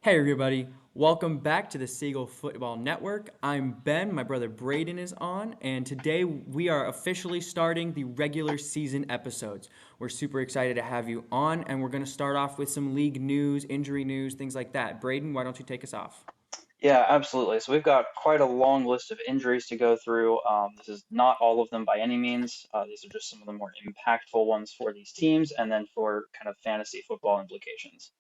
Hey everybody, welcome back to the Seagull Football Network. I'm Ben, my brother Braden is on, and today we are officially starting the regular season episodes. We're super excited to have you on, and we're going to start off with some league news, injury news, things like that. Braden, why don't you take us off? Yeah, absolutely. So we've got quite a long list of injuries to go through. This is not all of them by any means. These are just some of the more impactful ones for these teams and then for kind of fantasy football implications.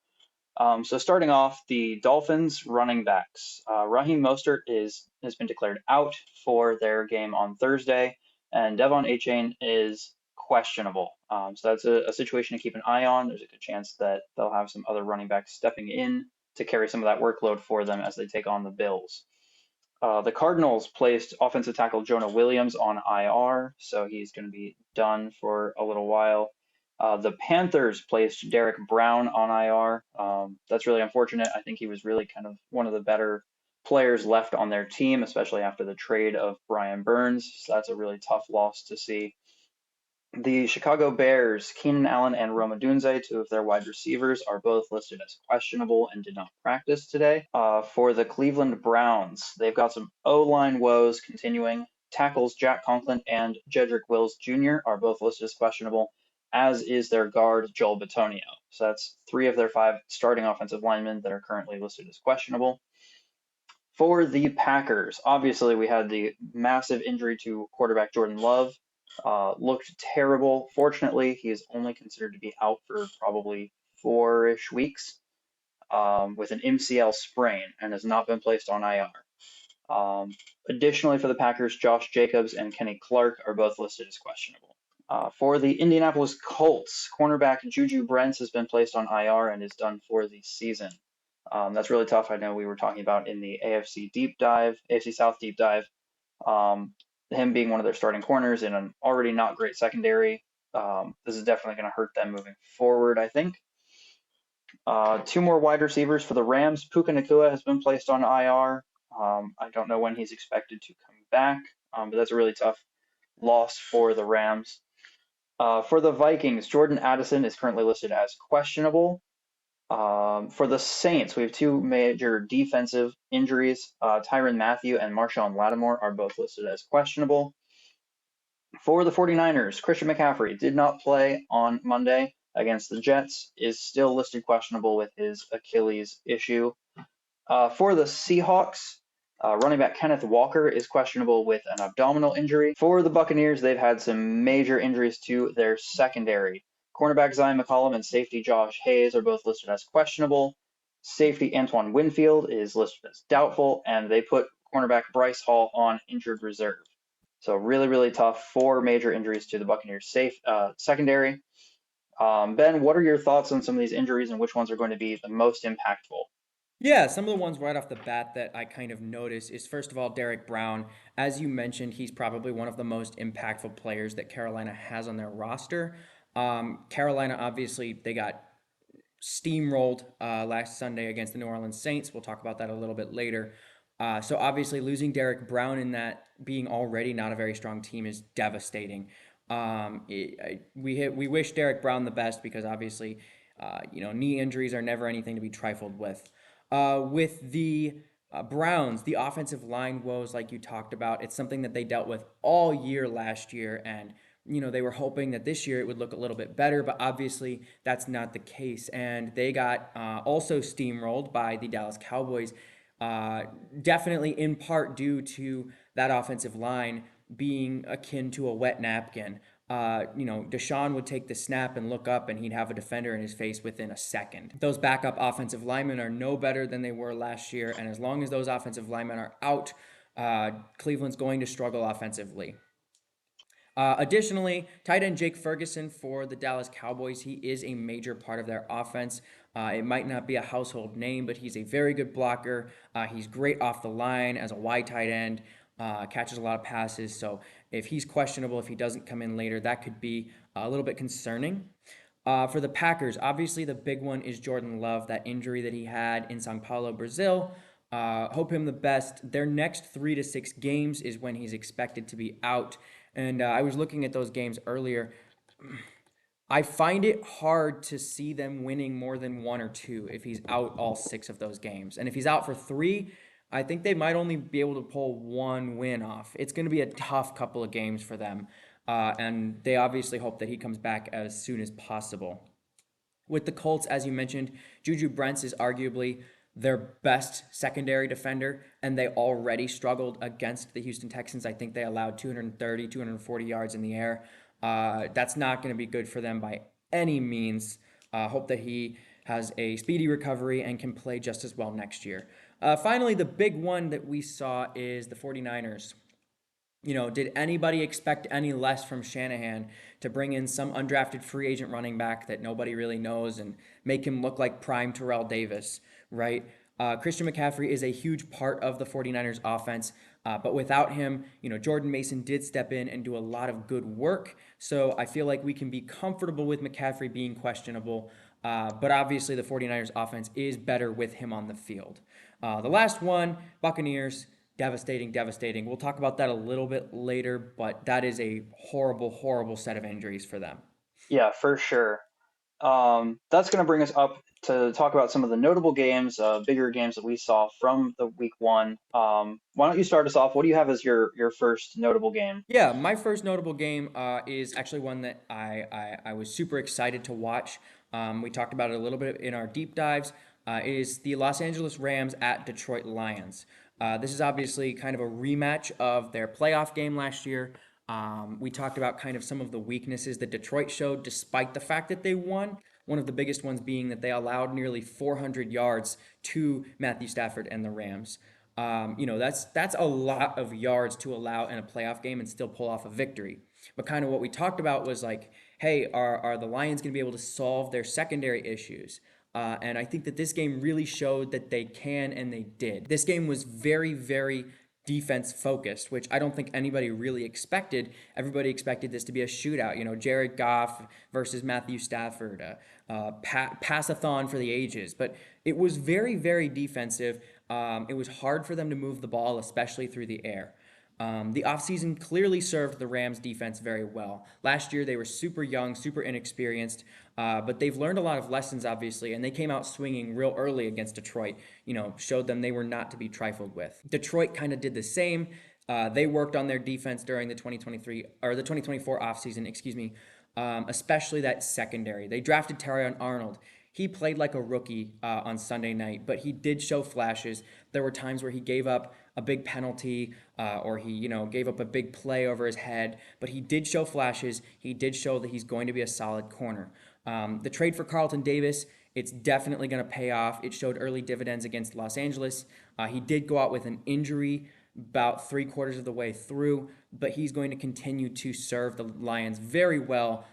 So starting off, the Dolphins running backs. Raheem Mostert has been declared out for their game on Thursday, and Devon Achane is questionable. So that's a situation to keep an eye on. There's a good chance that they'll have some other running backs stepping in to carry some of that workload for them as they take on the Bills. The Cardinals placed offensive tackle Jonah Williams on IR, so he's going to be done for a little while. The Panthers placed Derek Brown on IR. That's really unfortunate. I think he was really kind of one of the better players left on their team, especially after the trade of Brian Burns. So that's a really tough loss to see. The Chicago Bears, Keenan Allen and Rome Odunze, two of their wide receivers, are both listed as questionable and did not practice today. For the Cleveland Browns, they've got some O-line woes continuing. Tackles Jack Conklin and Jedrick Wills Jr. are both listed as questionable, as is their guard Joel Bitonio. So that's three of their five starting offensive linemen that are currently listed as questionable. For the Packers, obviously we had the massive injury to quarterback Jordan Love. Looked terrible. Fortunately, he is only considered to be out for probably 4-ish weeks with an MCL sprain and has not been placed on IR. Additionally, for the Packers, Josh Jacobs and Kenny Clark are both listed as questionable. For the Indianapolis Colts, cornerback Juju Brents has been placed on IR and is done for the season. That's really tough. I know we were talking about in the AFC deep dive, AFC South deep dive, him being one of their starting corners in an already not great secondary. This is definitely going to hurt them moving forward, I think. Two more wide receivers for the Rams. Puka Nacua has been placed on IR. I don't know when he's expected to come back, but that's a really tough loss for the Rams. For the Vikings, Jordan Addison is currently listed as questionable. For the Saints, we have two major defensive injuries. Tyrann Mathieu and Marshawn Lattimore are both listed as questionable. For the 49ers, Christian McCaffrey did not play on Monday against the Jets, is still listed questionable with his Achilles issue. For the Seahawks, running back Kenneth Walker is questionable with an abdominal injury. For the Buccaneers, they've had some major injuries to their secondary. Cornerback Zion McCollum and safety Josh Hayes are both listed as questionable. Safety Antoine Winfield is listed as doubtful, and they put cornerback Bryce Hall on injured reserve. So really, really tough. Four major injuries to the Buccaneers secondary. Ben, what are your thoughts on some of these injuries and which ones are going to be the most impactful? Yeah, some of the ones right off the bat that I kind of noticed is first of all, Derek Brown. As you mentioned, he's probably one of the most impactful players that Carolina has on their roster. Carolina, obviously, they got steamrolled last Sunday against the New Orleans Saints. We'll talk about that a little bit later. So obviously, losing Derek Brown in that being already not a very strong team is devastating. We wish Derek Brown the best because obviously, knee injuries are never anything to be trifled with. With the Browns, the offensive line woes, like you talked about, it's something that they dealt with all year last year, and they were hoping that this year it would look a little bit better, but obviously that's not the case. And they got also steamrolled by the Dallas Cowboys, definitely in part due to that offensive line being akin to a wet napkin. Deshaun would take the snap and look up, and he'd have a defender in his face within a second. Those backup offensive linemen are no better than they were last year, and as long as those offensive linemen are out, Cleveland's going to struggle offensively. Additionally, tight end Jake Ferguson for the Dallas Cowboys, he is a major part of their offense. It might not be a household name, but he's a very good blocker. He's great off the line as a wide tight end, catches a lot of passes. So if he's questionable, if he doesn't come in later, that could be a little bit concerning. For the Packers, obviously the big one is Jordan Love, that injury that he had in Sao Paulo, Brazil. Hope him the best. Their next 3 to 6 games is when he's expected to be out. And I was looking at those games earlier. I find it hard to see them winning more than one or two if he's out all six of those games. And if he's out for three, I think they might only be able to pull one win off. It's going to be a tough couple of games for them. And they obviously hope that he comes back as soon as possible. With the Colts, as you mentioned, Juju Brents is arguably their best secondary defender, and they already struggled against the Houston Texans. I think they allowed 230, 240 yards in the air. That's not going to be good for them by any means. Hope that he has a speedy recovery and can play just as well next year. Finally, the big one that we saw is the 49ers. Did anybody expect any less from Shanahan to bring in some undrafted free agent running back that nobody really knows and make him look like prime Terrell Davis, right? Christian McCaffrey is a huge part of the 49ers offense, but without him, Jordan Mason did step in and do a lot of good work. So I feel like we can be comfortable with McCaffrey being questionable, but obviously the 49ers offense is better with him on the field. The last one, Buccaneers. Devastating, devastating. We'll talk about that a little bit later, but that is a horrible, horrible set of injuries for them. Yeah, for sure. That's going to bring us up to talk about some of the notable games, bigger games that we saw from the week one. Why don't you start us off? What do you have as your first notable game? Yeah, my first notable game is actually one that I was super excited to watch. We talked about it a little bit in our deep dives. Is the Los Angeles Rams at Detroit Lions. This is obviously kind of a rematch of their playoff game last year. We talked about kind of some of the weaknesses that Detroit showed despite the fact that they won. One of the biggest ones being that they allowed nearly 400 yards to Matthew Stafford and the Rams. That's a lot of yards to allow in a playoff game and still pull off a victory. But kind of what we talked about was like, hey, are the Lions going to be able to solve their secondary issues? And I think that this game really showed that they can, and they did. This game was very, very defense focused, which I don't think anybody really expected. Everybody expected this to be a shootout. Jared Goff versus Matthew Stafford, passathon for the ages. But it was very, very defensive. It was hard for them to move the ball, especially through the air. The offseason clearly served the Rams defense very well. Last year, they were super young, super inexperienced, but they've learned a lot of lessons, obviously, and they came out swinging real early against Detroit, showed them they were not to be trifled with. Detroit kind of did the same. They worked on their defense during the 2023 or the 2024 offseason, excuse me, especially that secondary. They drafted Terrion Arnold. He played like a rookie on Sunday night, but he did show flashes. There were times where he gave up a big penalty or he, gave up a big play over his head, but he did show flashes. He did show that he's going to be a solid corner. The trade for Carlton Davis, it's definitely going to pay off. It showed early dividends against Los Angeles. He did go out with an injury about three-quarters of the way through, but he's going to continue to serve the Lions very well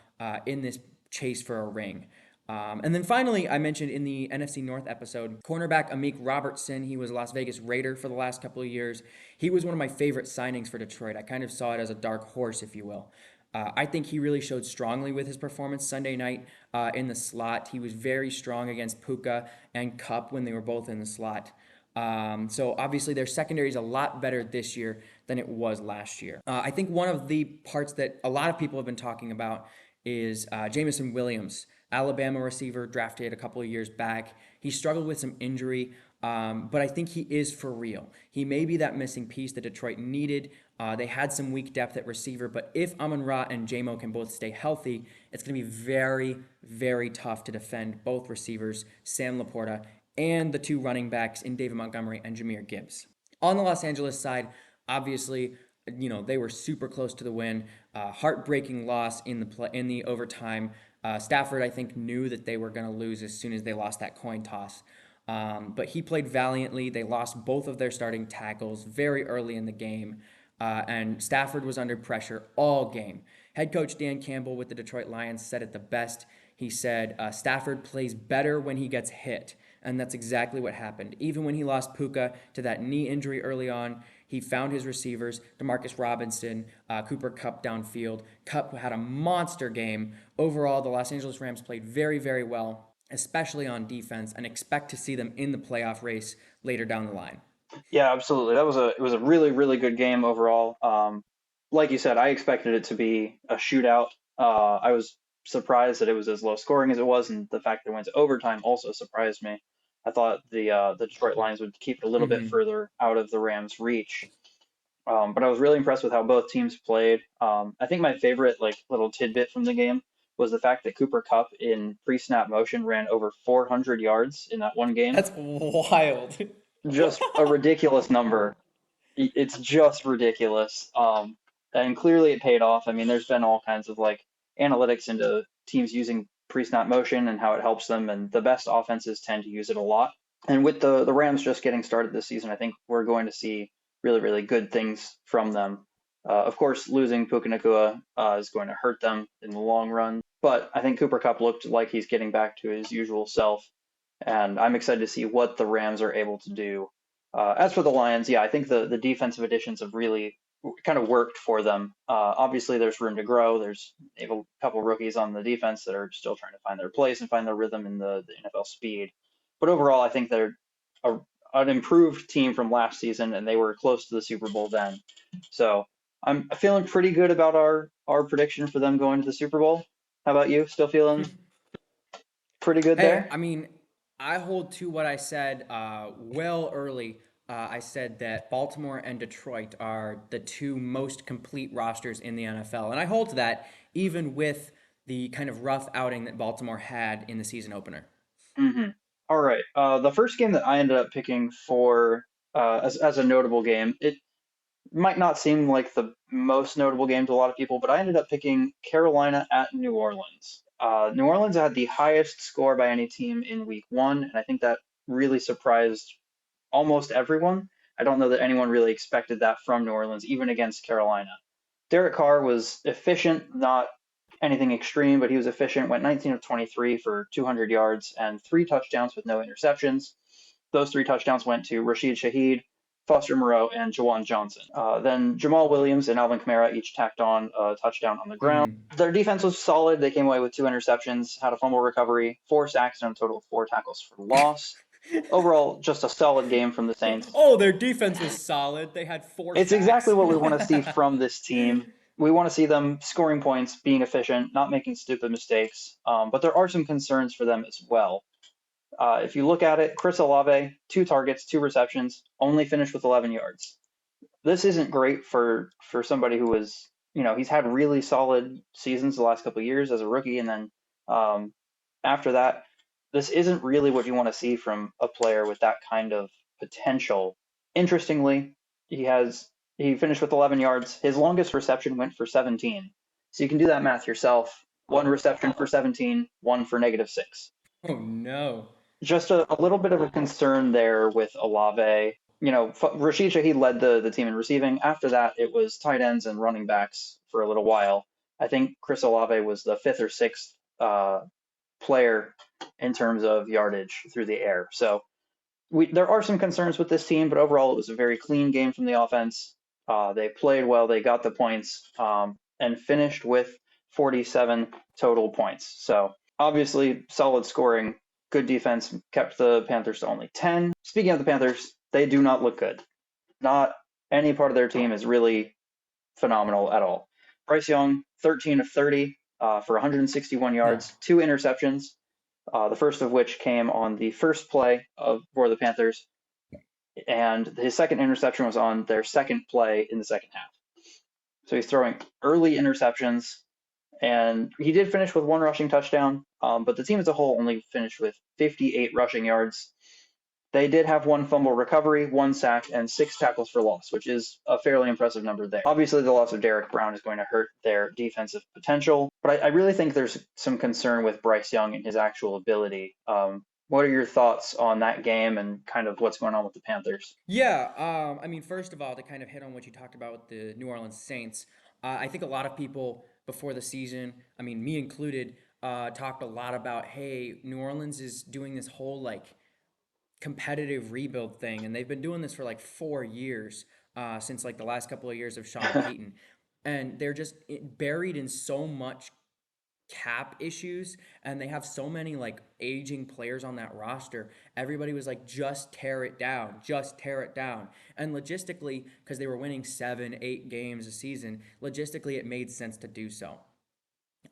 in this chase for a ring. And then finally, I mentioned in the NFC North episode, cornerback Amik Robertson. He was a Las Vegas Raider for the last couple of years. He was one of my favorite signings for Detroit. I kind of saw it as a dark horse, if you will. I think he really showed strongly with his performance Sunday night in the slot. He was very strong against Puka and Cup when they were both in the slot. So obviously their secondary is a lot better this year than it was last year. I think one of the parts that a lot of people have been talking about is Jamison Williams, Alabama receiver drafted a couple of years back. He struggled with some injury, but I think he is for real. He may be that missing piece that Detroit needed. They had some weak depth at receiver, but if Amon-Ra and JMO can both stay healthy, it's going to be very, very tough to defend both receivers, Sam Laporta, and the two running backs in David Montgomery and Jahmyr Gibbs. On the Los Angeles side, obviously, they were super close to the win. Heartbreaking loss in the overtime. Stafford, I think, knew that they were going to lose as soon as they lost that coin toss. But he played valiantly. They lost both of their starting tackles very early in the game. And Stafford was under pressure all game. Head coach Dan Campbell with the Detroit Lions said it the best. He said, Stafford plays better when he gets hit. And that's exactly what happened. Even when he lost Puka to that knee injury early on, he found his receivers, Demarcus Robinson, Cooper Kupp downfield. Kupp had a monster game. Overall, the Los Angeles Rams played very, very well, especially on defense, and expect to see them in the playoff race later down the line. Yeah, absolutely. It was a really really good game overall. Like you said, I expected it to be a shootout. I was surprised that it was as low scoring as it was, and the fact that it went to overtime also surprised me. I thought the Detroit Lions would keep it a little bit Hmm. further out of the Rams' reach. But I was really impressed with how both teams played. I think my favorite like little tidbit from the game was the fact that Cooper Kupp in pre-snap motion ran over 400 yards in that one game. That's wild. Just a ridiculous number. It's just ridiculous. And clearly it paid off. I mean, there's been all kinds of like analytics into teams using pre-snap motion and how it helps them, and the best offenses tend to use it a lot. And with the Rams just getting started this season, I think we're going to see really, really good things from them. Of course, losing Puka Nacua is going to hurt them in the long run, but I think Cooper Kupp looked like he's getting back to his usual self, and I'm excited to see what the Rams are able to do. As for the Lions, yeah, I think the defensive additions have really kind of worked for them. Obviously, there's room to grow. They have a couple rookies on the defense that are still trying to find their place and find their rhythm in the NFL speed. But overall, I think they're a, an improved team from last season, and they were close to the Super Bowl then. So I'm feeling pretty good about our prediction for them going to the Super Bowl. How about you? Still feeling pretty good Hey, there? I mean, I hold to what I said well early. I said that Baltimore and Detroit are the two most complete rosters in the NFL. And I hold to that even with the kind of rough outing that Baltimore had in the season opener. Hmm. All right. The first game that I ended up picking for as a notable game, it might not seem like the most notable game to a lot of people, but I ended up picking Carolina at New Orleans. New Orleans had the highest score by any team in Week 1, and I think that really surprised almost everyone. I don't know that anyone really expected that from New Orleans, even against Carolina. Derek Carr was efficient, not anything extreme, but he was efficient. Went 19 of 23 for 200 yards and 3 touchdowns with no interceptions. Those 3 touchdowns went to Rashid Shaheed, Foster Moreau, and Jawan Johnson. Then Jamal Williams and Alvin Kamara each tacked on a touchdown on the ground. Mm. Their defense was solid. They came away with 2 interceptions, had a fumble recovery, 4 sacks, and a total of 4 tackles for loss. Overall, just a solid game from the Saints. Oh, their defense was solid. They had four It's exactly sacks. what we want to see from this team. We want to see them scoring points, being efficient, not making stupid mistakes. But there are some concerns for them as well. If you look at it, Chris Olave, 2 targets, 2 receptions, only finished with 11 yards. This isn't great for somebody who was, he's had really solid seasons the last couple of years as a rookie, and then um, after that, this isn't really what you want to see from a player with that kind of potential. Interestingly, he finished with 11 yards. His longest reception went for 17. So you can do that math yourself. 1 reception for 17, one for -6. Oh no. Just a little bit of a concern there with Olave. Rashid Shaheed led the team in receiving. After that, it was tight ends and running backs for a little while. I think Chris Olave was the fifth or sixth player in terms of yardage through the air. So there are some concerns with this team, but overall, it was a very clean game from the offense. They played well, they got the points, and finished with 47 total points. So obviously, solid scoring, good defense, kept the Panthers to only 10. Speaking of the Panthers, they do not look good. Not any part of their team is really phenomenal at all. Bryce Young, 13 of 30 for 161 No. yards, 2 interceptions, the first of which came on the first play for the Panthers, and his second interception was on their second play in the second half. So he's throwing early interceptions, and he did finish with 1 rushing touchdown, but the team as a whole only finished with 58 rushing yards. They did have 1 fumble recovery, 1 sack, and 6 tackles for loss, which is a fairly impressive number there. Obviously, the loss of Derek Brown is going to hurt their defensive potential, but I really think there's some concern with Bryce Young and his actual ability. What are your thoughts on that game and kind of what's going on with the Panthers? Yeah, I mean, first of all, to kind of hit on what you talked about with the New Orleans Saints, I think a lot of people before the season, I mean, me included, talked a lot about, hey, New Orleans is doing this whole like competitive rebuild thing, and they've been doing this for like 4 years, since like the last couple of years of Sean Payton, and they're just buried in so much cap issues, and they have so many like aging players on that roster. Everybody was like, just tear it down, just tear it down. And logistically, because they were winning 7 8 games a season, logistically it made sense to do so.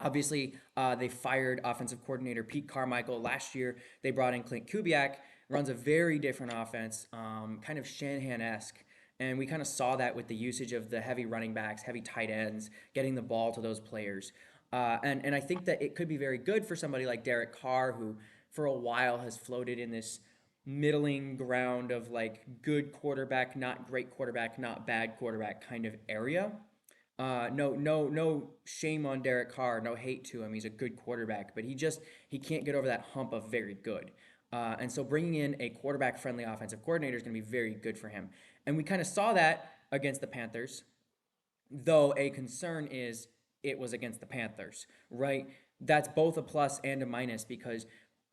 Obviously, they fired offensive coordinator Pete Carmichael last year. They brought in Clint Kubiak, runs a very different offense, kind of Shanahan-esque. And we kind of saw that with the usage of the heavy running backs, heavy tight ends, getting the ball to those players. And I think that it could be very good for somebody like Derek Carr, who for a while has floated in this middling ground of like good quarterback, not great quarterback, not bad quarterback kind of area. No shame on Derek Carr. No hate to him. He's a good quarterback, but he can't get over that hump of very good. And so bringing in a quarterback-friendly offensive coordinator is going to be very good for him. And we kind of saw that against the Panthers, though a concern is it was against the Panthers, right? That's both a plus and a minus because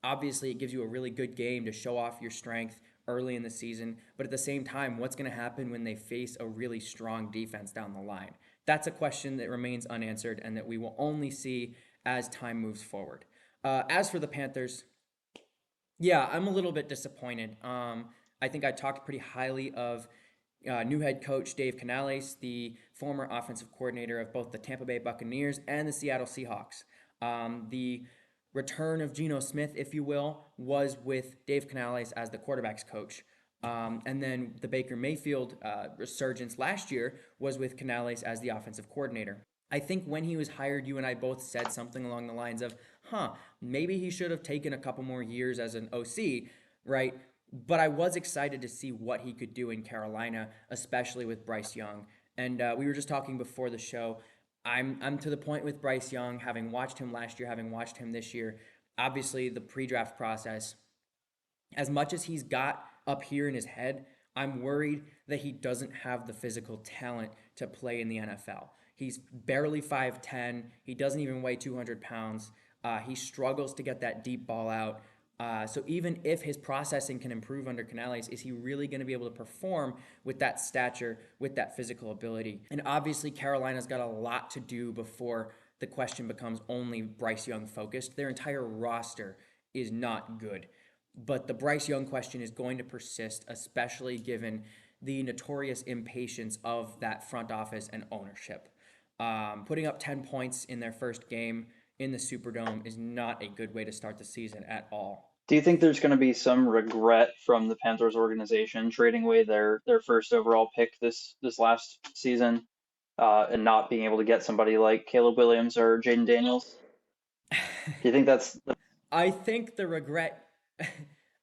obviously it gives you a really good game to show off your strength early in the season, but at the same time, what's going to happen when they face a really strong defense down the line? That's a question that remains unanswered and that we will only see as time moves forward. As for the Panthers, yeah, I'm a little bit disappointed. I think I talked pretty highly of new head coach Dave Canales, the former offensive coordinator of both the Tampa Bay Buccaneers and the Seattle Seahawks. The return of Geno Smith, if you will, was with Dave Canales as the quarterbacks coach. And then the Baker Mayfield resurgence last year was with Canales as the offensive coordinator. I think when he was hired, you and I both said something along the lines of, maybe he should have taken a couple more years as an OC, right? But I was excited to see what he could do in Carolina, especially with Bryce Young. And we were just talking before the show. I'm to the point with Bryce Young, having watched him last year, having watched him this year. Obviously, the pre-draft process, as much as he's got up here in his head, I'm worried that he doesn't have the physical talent to play in the NFL. He's barely 5'10. He doesn't even weigh 200 pounds. He struggles to get that deep ball out. So even if his processing can improve under Canales, is he really going to be able to perform with that stature, with that physical ability? And obviously, Carolina's got a lot to do before the question becomes only Bryce Young focused. Their entire roster is not good. But the Bryce Young question is going to persist, especially given the notorious impatience of that front office and ownership. Putting up 10 points in their first game in the Superdome is not a good way to start the season at all. Do you think there's going to be some regret from the Panthers organization trading away their first overall pick this last season, and not being able to get somebody like Caleb Williams or Jaden Daniels? Do you think that's I think the regret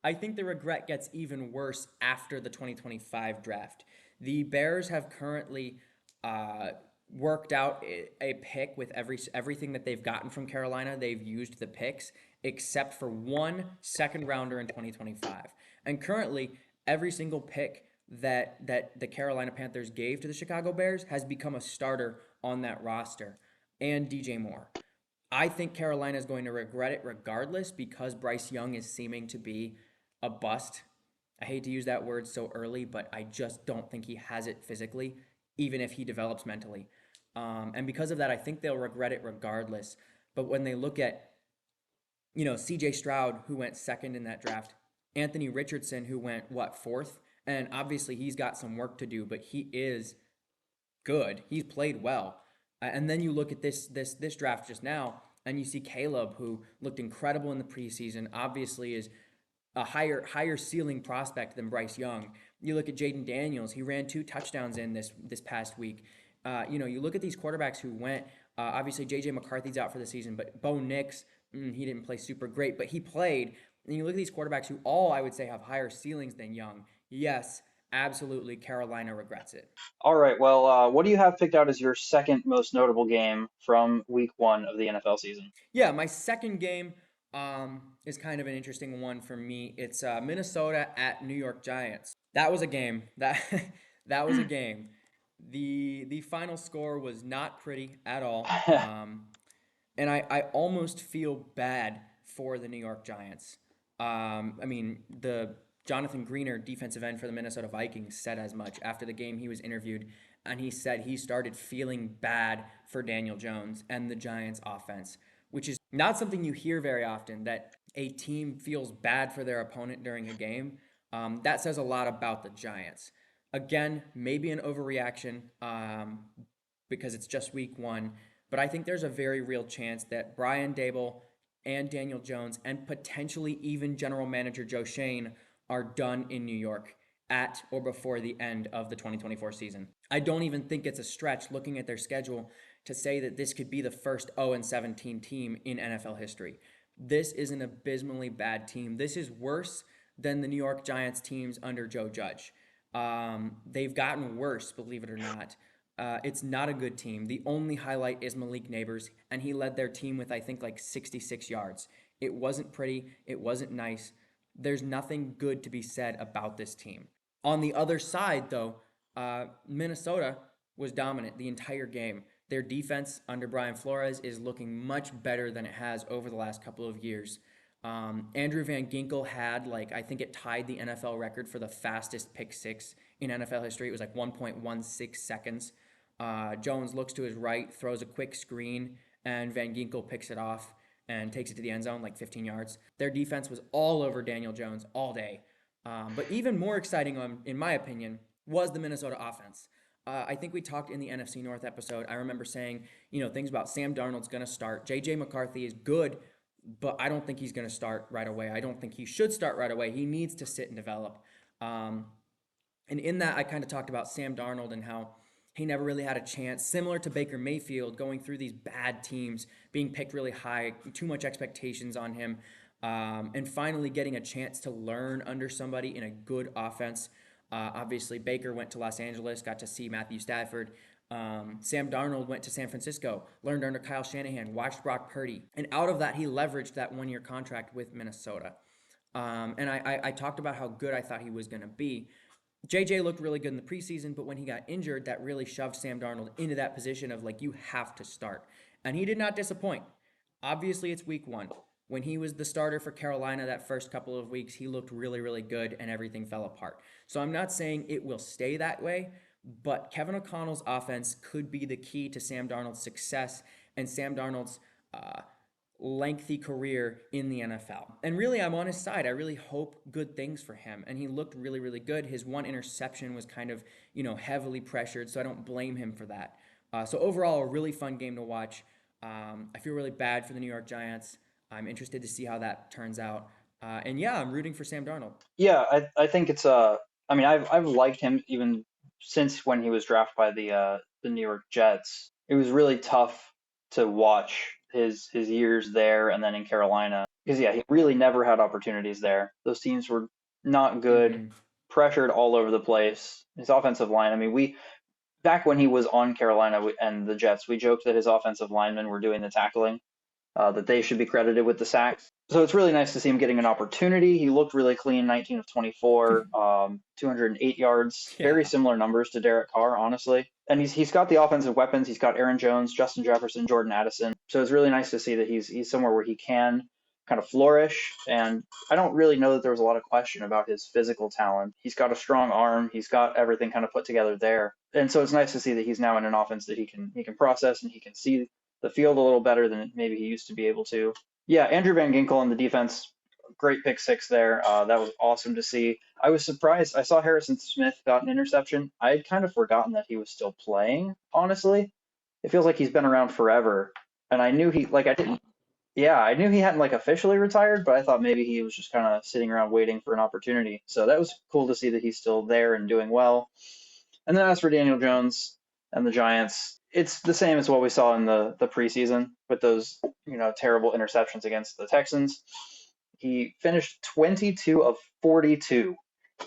I think the regret gets even worse after the 2025 draft. The Bears have currently uh, worked out a pick with everything that they've gotten from Carolina. They've used the picks except for one second rounder in 2025. And currently, every single pick that the Carolina Panthers gave to the Chicago Bears has become a starter on that roster, and DJ Moore. I think Carolina is going to regret it regardless because Bryce Young is seeming to be a bust. I hate to use that word so early, but I just don't think he has it physically, even if he develops mentally. And because of that, I think they'll regret it regardless. But when they look at, CJ Stroud, who went second in that draft, Anthony Richardson, who went, what, fourth? And obviously he's got some work to do, but he is good. He's played well. And then you look at this draft just now, and you see Caleb, who looked incredible in the preseason. Obviously, is a higher ceiling prospect than Bryce Young. You look at Jaden Daniels. He ran 2 touchdowns in this past week. You look at these quarterbacks who went. Obviously, J.J. McCarthy's out for the season, but Bo Nix, he didn't play super great, but he played. And you look at these quarterbacks who all, I would say, have higher ceilings than Young. Yes, absolutely, Carolina regrets it. all right? Well, what do you have picked out as your second most notable game from Week 1 of the NFL season? Yeah, my second game is kind of an interesting one for me. It's Minnesota at New York Giants. That was a game. That was a game. The final score was not pretty at all. And I almost feel bad for the New York Giants. I mean, the Jonathan Greener, defensive end for the Minnesota Vikings, said as much after the game. He was interviewed, and he said he started feeling bad for Daniel Jones and the Giants' offense, which is not something you hear very often. That a team feels bad for their opponent during a game. That says a lot about the Giants. Again, maybe an overreaction because it's just week 1. but I think there's a very real chance that Brian Dable and Daniel Jones and potentially even general manager Joe Shane are done in New York at or before the end of the 2024 season. I don't even think it's a stretch looking at their schedule to say that this could be the first 0-17 team in NFL history. This is an abysmally bad team. This is worse than the New York Giants teams under Joe Judge. They've gotten worse, believe it or not. It's not a good team. The only highlight is Malik Neighbors, and he led their team with, I think, like 66 yards. It wasn't pretty. It wasn't nice. There's nothing good to be said about this team. On the other side, though, Minnesota was dominant the entire game. Their defense under Brian Flores is looking much better than it has over the last couple of years. Andrew Van Ginkel had, like, I think it tied the NFL record for the fastest pick six in NFL history. It was like 1.16 seconds. Jones looks to his right, throws a quick screen, and Van Ginkel picks it off and takes it to the end zone, like 15 yards. Their defense was all over Daniel Jones all day. But even more exciting, in my opinion, was the Minnesota offense. I think we talked in the NFC North episode. I remember saying, things about Sam Darnold's going to start. J.J. McCarthy is good, but I don't think he's going to start right away. I don't think he should start right away. He needs to sit and develop. And in that, I kind of talked about Sam Darnold and how he never really had a chance, similar to Baker Mayfield, going through these bad teams, being picked really high, too much expectations on him, and finally getting a chance to learn under somebody in a good offense. Obviously, Baker went to Los Angeles, got to see Matthew Stafford. Sam Darnold went to San Francisco, learned under Kyle Shanahan, watched Brock Purdy. And out of that, he leveraged that one-year contract with Minnesota. And I talked about how good I thought he was going to be. JJ looked really good in the preseason, but when he got injured, that really shoved Sam Darnold into that position of, like, you have to start. And he did not disappoint. Obviously, it's week one. When he was the starter for Carolina that first couple of weeks, he looked really, really good and everything fell apart. So I'm not saying it will stay that way, but Kevin O'Connell's offense could be the key to Sam Darnold's success and Sam Darnold's lengthy career in the NFL. And really, I'm on his side. I really hope good things for him. And he looked really, really good. His one interception was kind of, heavily pressured, so I don't blame him for that. So overall, a really fun game to watch. I feel really bad for the New York Giants. I'm interested to see how that turns out. And yeah, I'm rooting for Sam Darnold. Yeah, I think it's I mean I've liked him even since when he was drafted by the New York Jets. It was really tough to watch his years there and then in Carolina because yeah, he really never had opportunities there. Those teams were not good, Mm-hmm. pressured all over the place. His offensive line, I mean, we back when he was on Carolina and the Jets, we joked that his offensive linemen were doing the tackling, that they should be credited with the sacks. So it's really nice to see him getting an opportunity. He looked really clean, 19 of 24, 208 yards, very Yeah. similar numbers to Derek Carr, honestly. And he's got the offensive weapons. He's got Aaron Jones, Justin Jefferson, Jordan Addison. So it's really nice to see that he's somewhere where he can kind of flourish. And I don't really know that there was a lot of question about his physical talent. He's got a strong arm. He's got everything kind of put together there. And so it's nice to see that he's now in an offense that he can process and he can see the field a little better than maybe he used to be able to. Yeah, Andrew Van Ginkel on the defense, great pick six there. That was awesome to see. I was surprised. I saw Harrison Smith got an interception. I had kind of forgotten that he was still playing, honestly. It feels like he's been around forever. And I knew I didn't, yeah, I knew he hadn't like officially retired, but I thought maybe he was just kind of sitting around waiting for an opportunity. So that was cool to see that he's still there and doing well. And then as for Daniel Jones and the Giants, it's the same as what we saw in the preseason with those, terrible interceptions against the Texans. He finished 22 of 42.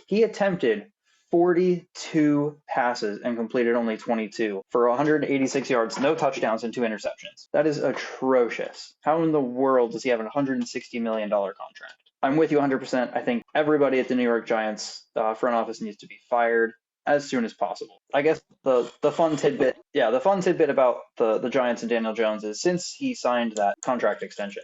He attempted 42 passes and completed only 22 for 186 yards, no touchdowns, and two interceptions. That is atrocious. How in the world does he have a $160 million contract? I'm with you 100%. I think everybody at the New York Giants front office needs to be fired as soon as possible. I guess the fun tidbit, yeah, the fun tidbit about the Giants and Daniel Jones is since he signed that contract extension,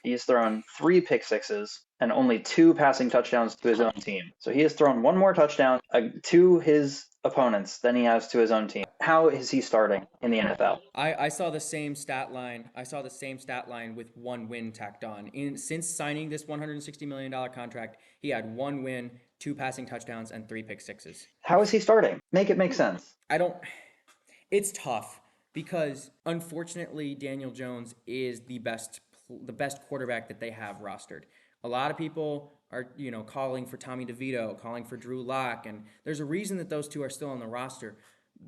he's thrown three pick sixes and only two passing touchdowns to his own team. So he has thrown one more touchdown to his opponents than he has to his own team. How is he starting in the NFL? I saw the same stat line. I saw the same stat line with one win tacked on. Since signing this $160 million contract, he had one win, two passing touchdowns, and three pick sixes. How is he starting? Make it make sense. I don't. It's tough. because unfortunately Daniel Jones is the best quarterback that they have rostered. A lot of people are, calling for Tommy DeVito, calling for Drew Lock, and there's a reason that those two are still on the roster.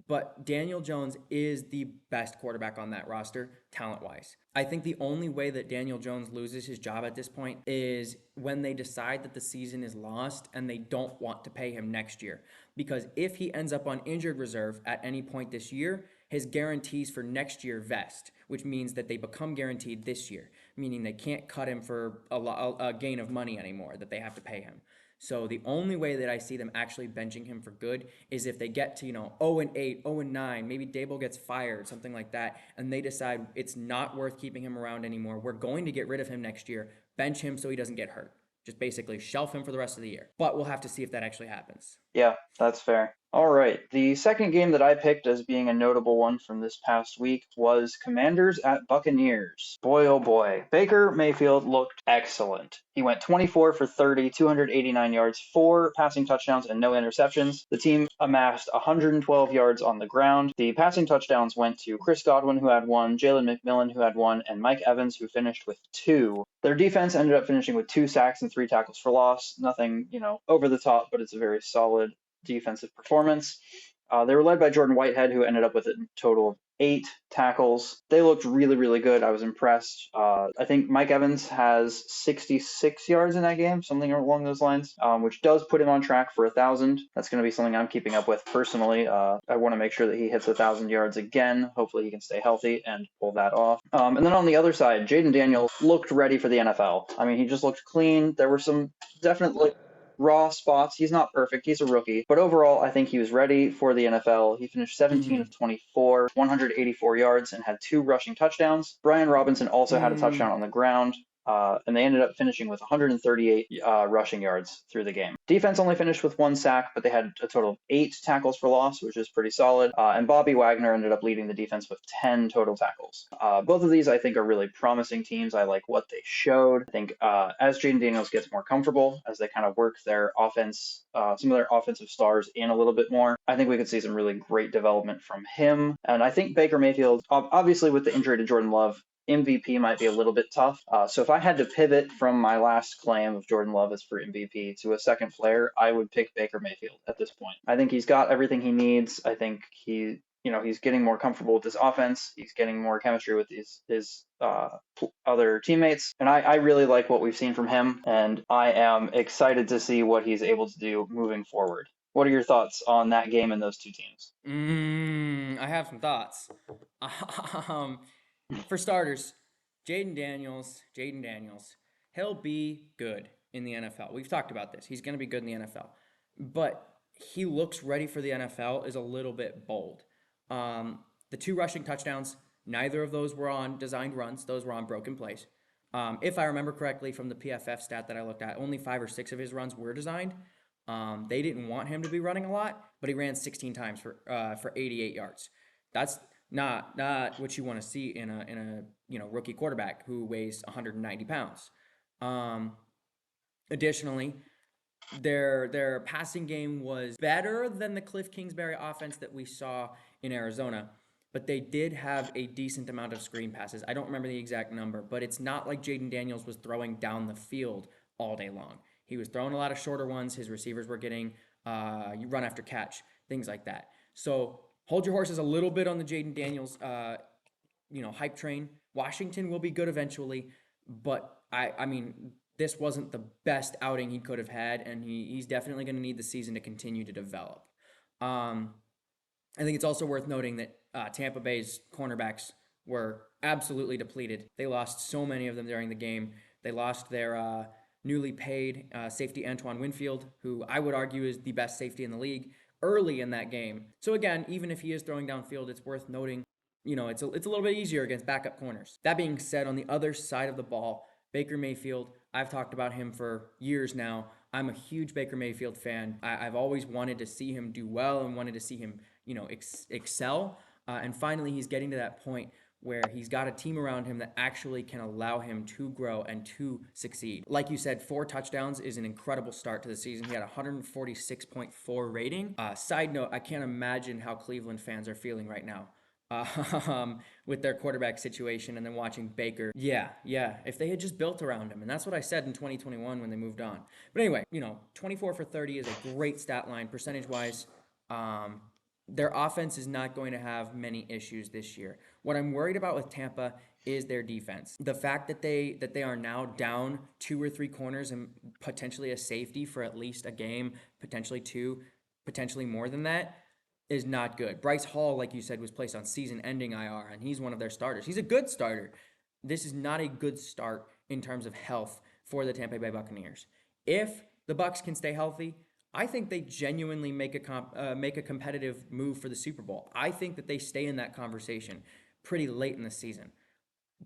But Daniel Jones is the best quarterback on that roster, talent wise. I think the only way that Daniel Jones loses his job at this point is when they decide that the season is lost and they don't want to pay him next year. Because if he ends up on injured reserve at any point this year, his guarantees for next year vest, which means that they become guaranteed this year, meaning they can't cut him for a gain of money anymore, that they have to pay him. So the only way that I see them actually benching him for good is if they get to, 0-8, 0-9, maybe Dable gets fired, something like that, and they decide it's not worth keeping him around anymore. We're going to get rid of him next year. Bench him so he doesn't get hurt. Just basically shelf him for the rest of the year. But we'll have to see if that actually happens. Yeah, that's fair. All right. The second game that I picked as being a notable one from this past week was Commanders at Buccaneers. Boy, oh boy. Baker Mayfield looked excellent. He went 24 for 30, 289 yards, 4 passing touchdowns, and no interceptions. The team amassed 112 yards on the ground. The passing touchdowns went to Chris Godwin, who had 1, Jalen McMillan, who had 1, and Mike Evans, who finished with 2. Their defense ended up finishing with 2 sacks and 3 tackles for loss. Nothing, over the top, but it's a very solid defensive performance. They were led by Jordan Whitehead, who ended up with a total of 8 tackles. They looked really, really good. I was impressed. I think Mike Evans has 66 yards in that game, something along those lines, which does put him on track for 1,000. That's going to be something I'm keeping up with personally. I want to make sure that he hits 1,000 yards again. Hopefully he can stay healthy and pull that off. And then on the other side, Jaden Daniels looked ready for the NFL. I mean, he just looked clean. There were some definitely raw spots. He's not perfect. He's a rookie. But overall, I think he was ready for the NFL. He finished 17 of 24, 184 yards, and had 2 rushing touchdowns. Brian Robinson also had a touchdown on the ground. And they ended up finishing with 138 rushing yards through the game. Defense only finished with 1 sack, but they had a total of 8 tackles for loss, which is pretty solid. And Bobby Wagner ended up leading the defense with 10 total tackles. Both of these, I think, are really promising teams. I like what they showed. I think as Jaden Daniels gets more comfortable, as they kind of work their offense, some of their offensive stars in a little bit more, I think we could see some really great development from him. And I think Baker Mayfield, obviously with the injury to Jordan Love, MVP might be a little bit tough. So if I had to pivot from my last claim of Jordan Love as for MVP to a second player, I would pick Baker Mayfield at this point. I think he's got everything he needs. I think he's getting more comfortable with this offense. He's getting more chemistry with his other teammates. And I really like what we've seen from him. And I am excited to see what he's able to do moving forward. What are your thoughts on that game and those two teams? I have some thoughts. For starters, Jaden Daniels, he'll be good in the NFL. We've talked about this. He's going to be good in the NFL. But he looks ready for the NFL is a little bit bold. The 2 rushing touchdowns, neither of those were on designed runs. Those were on broken plays. If I remember correctly from the PFF stat that I looked at, only 5 or 6 of his runs were designed. They didn't want him to be running a lot, but he ran 16 times for 88 yards. That's not what you want to see in a rookie quarterback who weighs 190 pounds. Additionally, their passing game was better than the Cliff Kingsbury offense that we saw in Arizona, but they did have a decent amount of screen passes. I don't remember the exact number, but it's not like Jaden Daniels was throwing down the field all day long. He was throwing a lot of shorter ones. His receivers were getting run after catch, things like that. So hold your horses a little bit on the Jaden Daniels, hype train. Washington will be good eventually, but I mean, this wasn't the best outing he could have had, and he's definitely going to need the season to continue to develop. I think it's also worth noting that Tampa Bay's cornerbacks were absolutely depleted. They lost so many of them during the game. They lost their newly paid safety Antoine Winfield, who I would argue is the best safety in the league, early in that game. So again, even if he is throwing downfield, it's worth noting, it's a little bit easier against backup corners. That being said, on the other side of the ball, Baker Mayfield, I've talked about him for years now. I'm a huge Baker Mayfield fan. I've always wanted to see him do well and wanted to see him, excel. And finally, he's getting to that point where he's got a team around him that actually can allow him to grow and to succeed. Like you said, 4 touchdowns is an incredible start to the season. He had a 146.4 rating. Side note, I can't imagine how Cleveland fans are feeling right now. with their quarterback situation, and then watching Baker. Yeah, yeah. If they had just built around him, and that's what I said in 2021 when they moved on. But anyway, 24 for 30 is a great stat line percentage wise. Um, their offense is not going to have many issues this year. What I'm worried about with Tampa is their defense. The fact that they are now down two or three corners and potentially a safety for at least a game, potentially two, potentially more than that, is not good. Bryce Hall, like you said, was placed on season-ending IR, and he's one of their starters. He's a good starter. This is not a good start in terms of health for the Tampa Bay Buccaneers. If the Bucs can stay healthy, I think they genuinely make a competitive move for the Super Bowl. I think that they stay in that conversation pretty late in the season.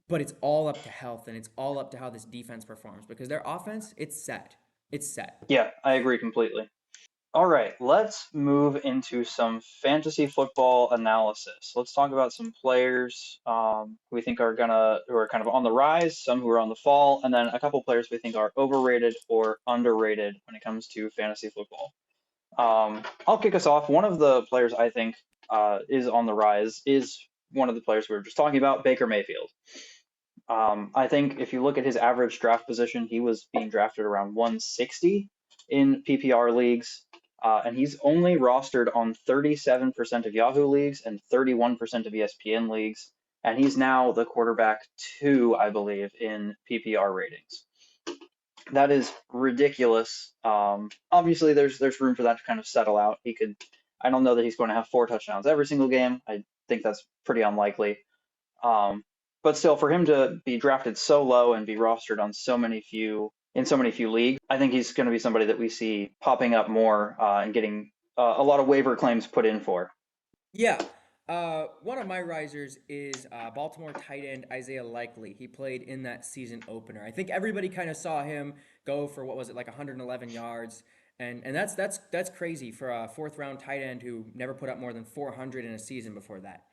But it's all up to health, and it's all up to how this defense performs, because their offense, it's set. It's set. Yeah, I agree completely. All right, let's move into some fantasy football analysis. Let's talk about some players who we think who are kind of on the rise, some who are on the fall, and then a couple players we think are overrated or underrated when it comes to fantasy football. I'll kick us off. One of the players I think is on the rise is one of the players we were just talking about, Baker Mayfield. I think if you look at his average draft position, he was being drafted around 160 in PPR leagues, and he's only rostered on 37% of Yahoo leagues and 31% of ESPN leagues, and he's now the quarterback two, I believe, in PPR ratings. That is ridiculous. Obviously, there's room for that to kind of settle out. He could. I don't know that he's going to have 4 touchdowns every single game. I think that's pretty unlikely. Um, but still, for him to be drafted so low and be rostered on so many few leagues, I think he's going to be somebody that we see popping up more and getting a lot of waiver claims put in for. Yeah. One of my risers is Baltimore tight end Isaiah Likely. He played in that season opener. I think everybody kind of saw him go for what was it, like 111 yards, and that's crazy for a fourth round tight end who never put up more than 400 in a season before that.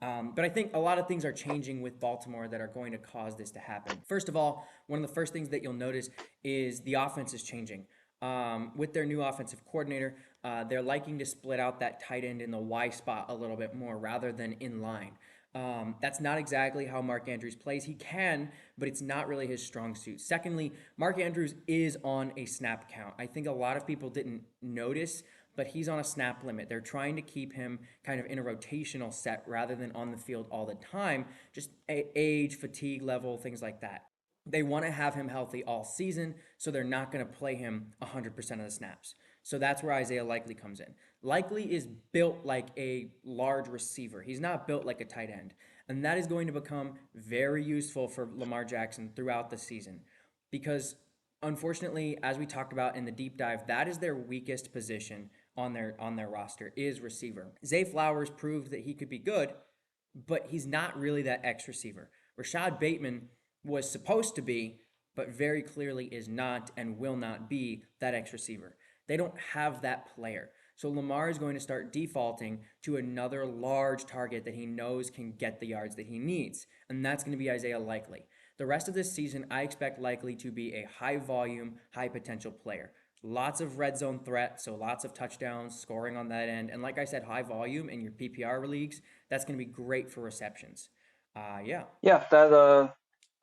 But I think a lot of things are changing with Baltimore that are going to cause this to happen. First of all, one of the first things that you'll notice is the offense is changing. With their new offensive coordinator, they're liking to split out that tight end in the Y spot a little bit more rather than in line. That's not exactly how Mark Andrews plays. He can, but it's not really his strong suit. Secondly, Mark Andrews is on a snap count. I think a lot of people didn't notice, but he's on a snap limit. They're trying to keep him kind of in a rotational set rather than on the field all the time, just age, fatigue level, things like that. They want to have him healthy all season, so they're not going to play him 100% of the snaps. So that's where Isaiah Likely comes in. Likely is built like a large receiver. He's not built like a tight end. And that is going to become very useful for Lamar Jackson throughout the season because unfortunately, as we talked about in the deep dive, that is their weakest position on their roster is receiver. Zay Flowers proved that he could be good, but he's not really that X receiver. Rashad Bateman was supposed to be, but very clearly is not and will not be that X receiver. They don't have that player. So Lamar is going to start defaulting to another large target that he knows can get the yards that he needs, and that's going to be Isaiah Likely. The rest of this season, I expect Likely to be a high volume, high potential player. Lots of red zone threat, so lots of touchdowns, scoring on that end. And like I said, high volume in your PPR leagues, that's going to be great for receptions. Yeah. Yeah, that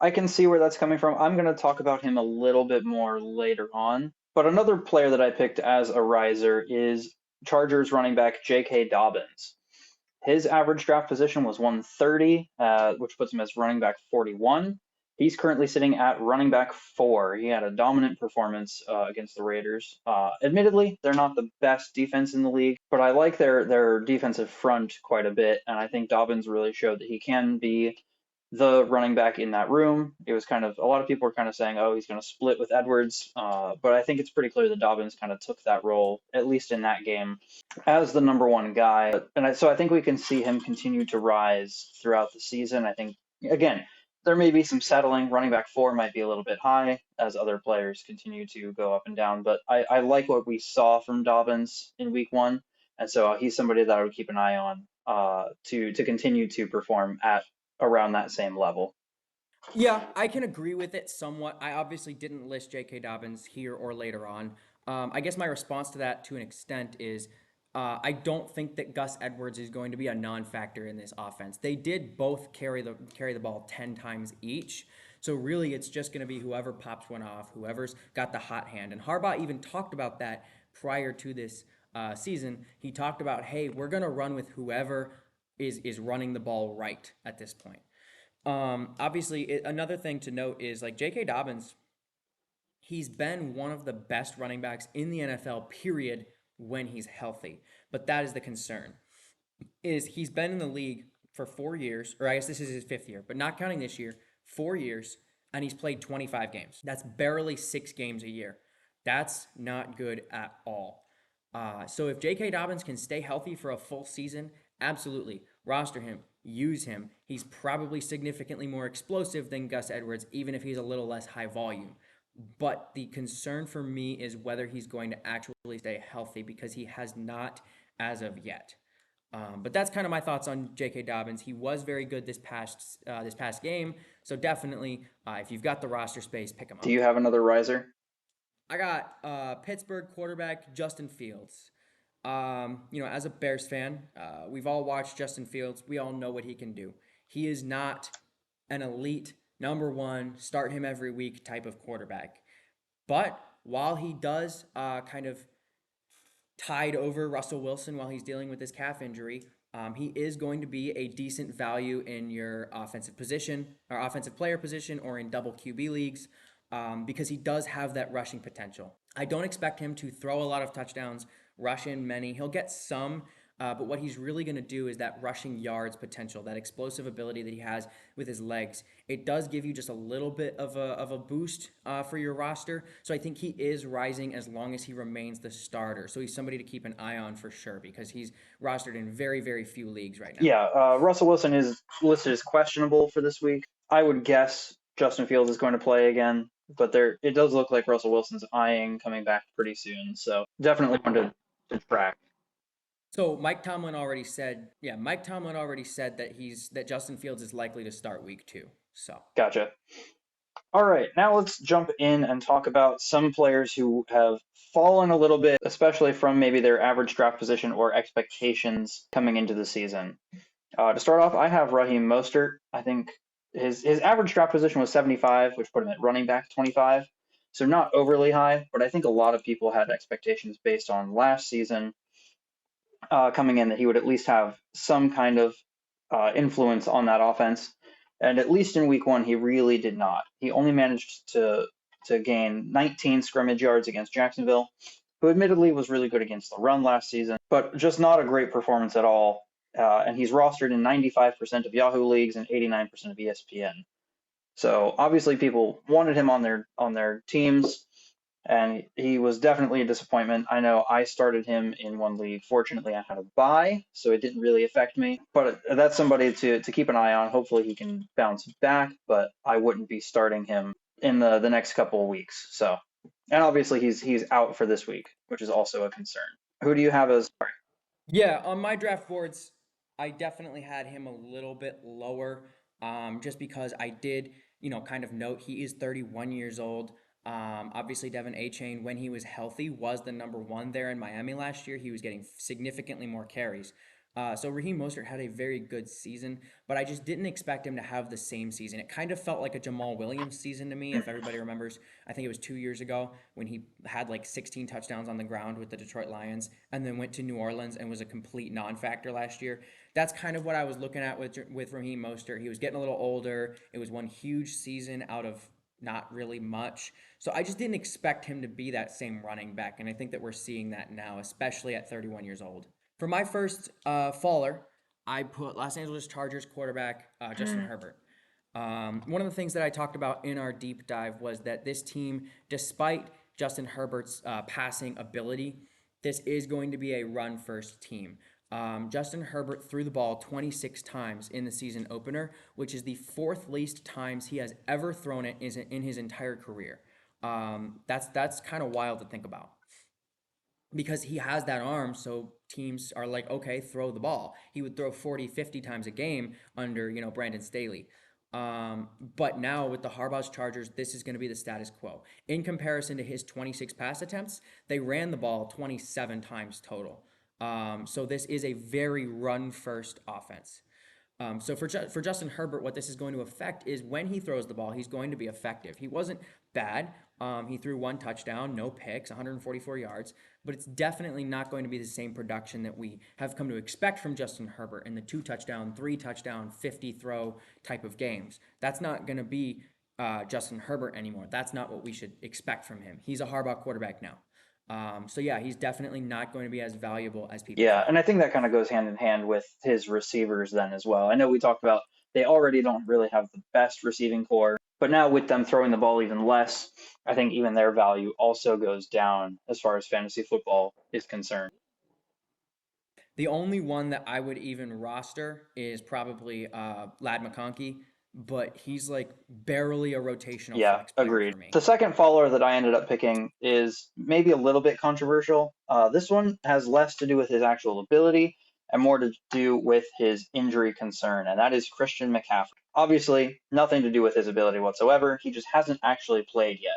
I can see where that's coming from. I'm going to talk about him a little bit more later on. But another player that I picked as a riser is Chargers running back J.K. Dobbins. His average draft position was 130, which puts him as running back 41. He's currently sitting at running back 4. He had a dominant performance against the Raiders. Admittedly, they're not the best defense in the league, but I like their defensive front quite a bit, and I think Dobbins really showed that he can be the running back in that room. It was kind of a lot of people were kind of saying, "Oh, he's going to split with Edwards," but I think it's pretty clear that Dobbins kind of took that role, at least in that game, as the number one guy. So I think we can see him continue to rise throughout the season. I think again there may be some settling. Running back 4 might be a little bit high as other players continue to go up and down, but I like what we saw from Dobbins in week 1, and so he's somebody that I would keep an eye on to continue to perform at around that same level. Yeah, I can agree with it somewhat. I obviously didn't list J.K. Dobbins here or later on. I guess my response to that, to an extent, is I don't think that Gus Edwards is going to be a non-factor in this offense. They did both carry the ball 10 times each. So really it's just going to be whoever pops one off, whoever's got the hot hand. And Harbaugh even talked about that prior to this season. He talked about, hey, we're going to run with whoever is running the ball right at this point. Obviously, another thing to note is like J.K. Dobbins, he's been one of the best running backs in the NFL, period, when he's healthy. But that is the concern. Is he's been in the league for 4 years, or I guess this is his fifth year, but not counting this year, 4 years, and he's played 25 games. That's barely 6 games a year. That's not good at all. So if J.K. Dobbins can stay healthy for a full season, absolutely roster him, use him. He's probably significantly more explosive than Gus Edwards, even if he's a little less high volume. But the concern for me is whether he's going to actually stay healthy because he has not as of yet. But that's kind of my thoughts on J.K. Dobbins. He was very good this past game, so definitely if you've got the roster space, pick him Do up. you have another riser? I got Pittsburgh quarterback Justin Fields. As a Bears fan, we've all watched Justin Fields. We all know what he can do. He is not an elite number one, start him every week type of quarterback. But while he does kind of tide over Russell Wilson while he's dealing with this calf injury, he is going to be a decent value in your offensive position or offensive player position or in double QB leagues because he does have that rushing potential. I don't expect him to throw a lot of touchdowns, rush in many. He'll get some, but what he's really going to do is that rushing yards potential, that explosive ability that he has with his legs. It does give you just a little bit of a boost for your roster. So I think he is rising as long as he remains the starter. So he's somebody to keep an eye on for sure because he's rostered in very, very few leagues right now. Yeah, Russell Wilson is listed as questionable for this week. I would guess Justin Fields is going to play again, but it does look like Russell Wilson's eyeing coming back pretty soon. So definitely one to track. So Mike Tomlin already said that Justin Fields is likely to start week 2. So Gotcha. All right, now let's jump in and talk about some players who have fallen a little bit, especially from maybe their average draft position or expectations coming into the season. To start off, I have Raheem Mostert. I think his average draft position was 75, which put him at running back 25. So not overly high, but I think a lot of people had expectations based on last season coming in that he would at least have some kind of influence on that offense. And at least in week 1, he really did not. He only managed to gain 19 scrimmage yards against Jacksonville, who admittedly was really good against the run last season, but just not a great performance at all. And he's rostered in 95% of Yahoo leagues and 89% of ESPN. So obviously people wanted him on their teams, and he was definitely a disappointment. I know I started him in one league. Fortunately, I had a bye, so it didn't really affect me. But that's somebody to keep an eye on. Hopefully, he can bounce back, but I wouldn't be starting him in the next couple of weeks. So, and obviously, he's out for this week, which is also a concern. Who do you have as? yeah, on my draft boards, I definitely had him a little bit lower, just because I did, kind of note he is 31 years old. Obviously, Devin A-Chain, when he was healthy, was the number one there in Miami last year. He was getting significantly more carries. So Raheem Mostert had a very good season, but I just didn't expect him to have the same season. It kind of felt like a Jamal Williams season to me, if everybody remembers. I think it was 2 years ago when he had like 16 touchdowns on the ground with the Detroit Lions and then went to New Orleans and was a complete non-factor last year. That's kind of what I was looking at with Raheem Mostert. He was getting a little older. It was one huge season out of not really much. So I just didn't expect him to be that same running back, and I think that we're seeing that now, especially at 31 years old. For my first faller, I put Los Angeles Chargers quarterback Justin Herbert. One of the things that I talked about in our deep dive was that this team, despite Justin Herbert's passing ability, this is going to be a run first team. Justin Herbert threw the ball 26 times in the season opener, which is the fourth least times he has ever thrown it in his entire career. That's kind of wild to think about because he has that arm, so teams are like, okay, throw the ball. He would throw 40, 50 times a game under, Brandon Staley. But now with the Harbaugh's Chargers, this is going to be the status quo. In comparison to his 26 pass attempts, they ran the ball 27 times total. So this is a very run first offense. So for Justin Herbert, what this is going to affect is when he throws the ball, he's going to be effective. He wasn't bad. He threw one touchdown, no picks, 144 yards, but it's definitely not going to be the same production that we have come to expect from Justin Herbert in the two touchdown, three touchdown, 50 throw type of games. That's not going to be Justin Herbert anymore. That's not what we should expect from him. He's a Harbaugh quarterback now. So yeah, he's definitely not going to be as valuable as people Yeah, thought. and I think that kind of goes hand in hand with his receivers then as well. I know we talked about they already don't really have the best receiving core, but now with them throwing the ball even less, I think even their value also goes down as far as fantasy football is concerned. The only one that I would even roster is probably Lad McConkey, but he's like barely a rotational Yeah, flex player agreed. for me. The second follower that I ended up picking is maybe a little bit controversial. This one has less to do with his actual ability and more to do with his injury concern, and that is Christian McCaffrey. Obviously, nothing to do with his ability whatsoever. He just hasn't actually played yet.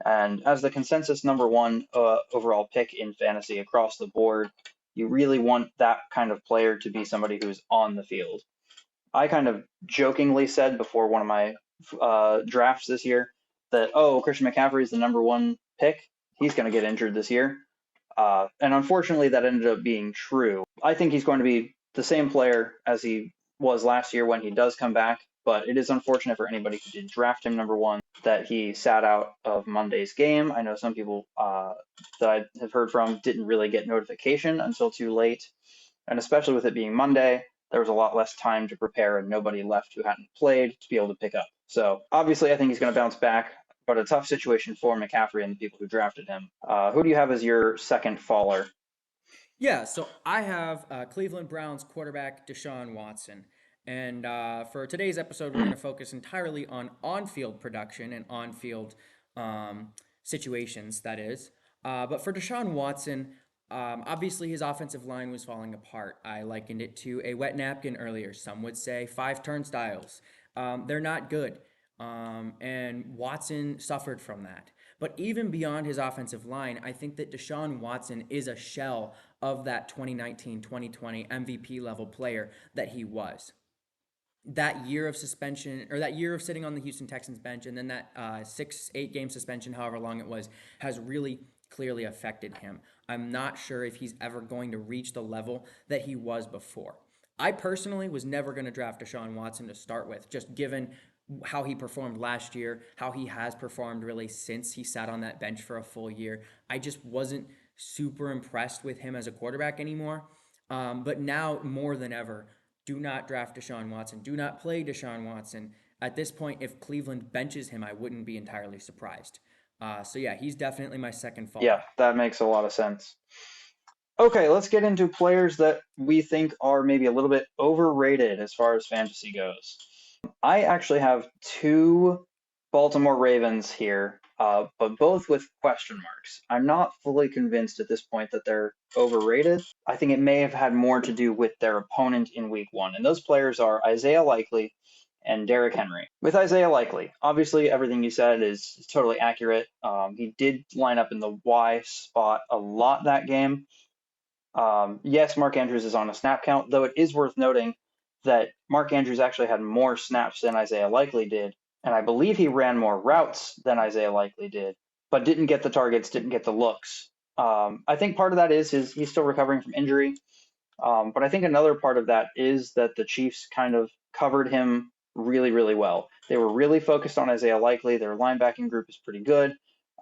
And as the consensus number one overall pick in fantasy across the board, you really want that kind of player to be somebody who's on the field. I kind of jokingly said before one of my drafts this year that, oh, Christian McCaffrey is the number one pick. He's going to get injured this year. And unfortunately, that ended up being true. I think he's going to be the same player as he was last year when he does come back, but it is unfortunate for anybody who did draft him number one that he sat out of Monday's game. I know some people that I have heard from didn't really get notification until too late. And especially with it being Monday, there was a lot less time to prepare and nobody left who hadn't played to be able to pick up. So obviously, I think he's going to bounce back, but a tough situation for McCaffrey and the people who drafted him. Who do you have as your second faller? Yeah, so I have Cleveland Browns quarterback Deshaun Watson. And for today's episode, we're going to focus entirely on field production and on field situations, that is. But for Deshaun Watson, obviously his offensive line was falling apart. I likened it to a wet napkin earlier. Some would say five turnstiles. They're not good. And Watson suffered from that. But even beyond his offensive line, I think that Deshaun Watson is a shell of that 2019 2020 MVP level player that he was. That year of suspension, or that year of sitting on the Houston Texans bench, and then that 8 game suspension, however long it was, has really clearly affected him. I'm not sure if he's ever going to reach the level that he was before. I personally was never going to draft Deshaun Watson to start with, just given how he performed last year, how he has performed really since he sat on that bench for a full year. I just wasn't super impressed with him as a quarterback anymore. But now more than ever, do not draft Deshaun Watson. Do not play Deshaun Watson. At this point, if Cleveland benches him, I wouldn't be entirely surprised. So yeah, he's definitely my second Yeah, faller. that makes a lot of sense. Okay, let's get into players that we think are maybe a little bit overrated as far as fantasy goes. I actually have two Baltimore Ravens here, but both with question marks. I'm not fully convinced at this point that they're overrated. I think it may have had more to do with their opponent in week one, and those players are Isaiah Likely and Derrick Henry. With Isaiah Likely, obviously everything you said is totally accurate. He did line up in the Y spot a lot that game. Yes, Mark Andrews is on a snap count, though it is worth noting that Mark Andrews actually had more snaps than Isaiah Likely did, and I believe he ran more routes than Isaiah Likely did, but didn't get the targets, didn't get the looks. I think part of that is he's still recovering from injury, but I think another part of that is that the Chiefs kind of covered him really, really well. They were really focused on Isaiah Likely. Their linebacking group is pretty good.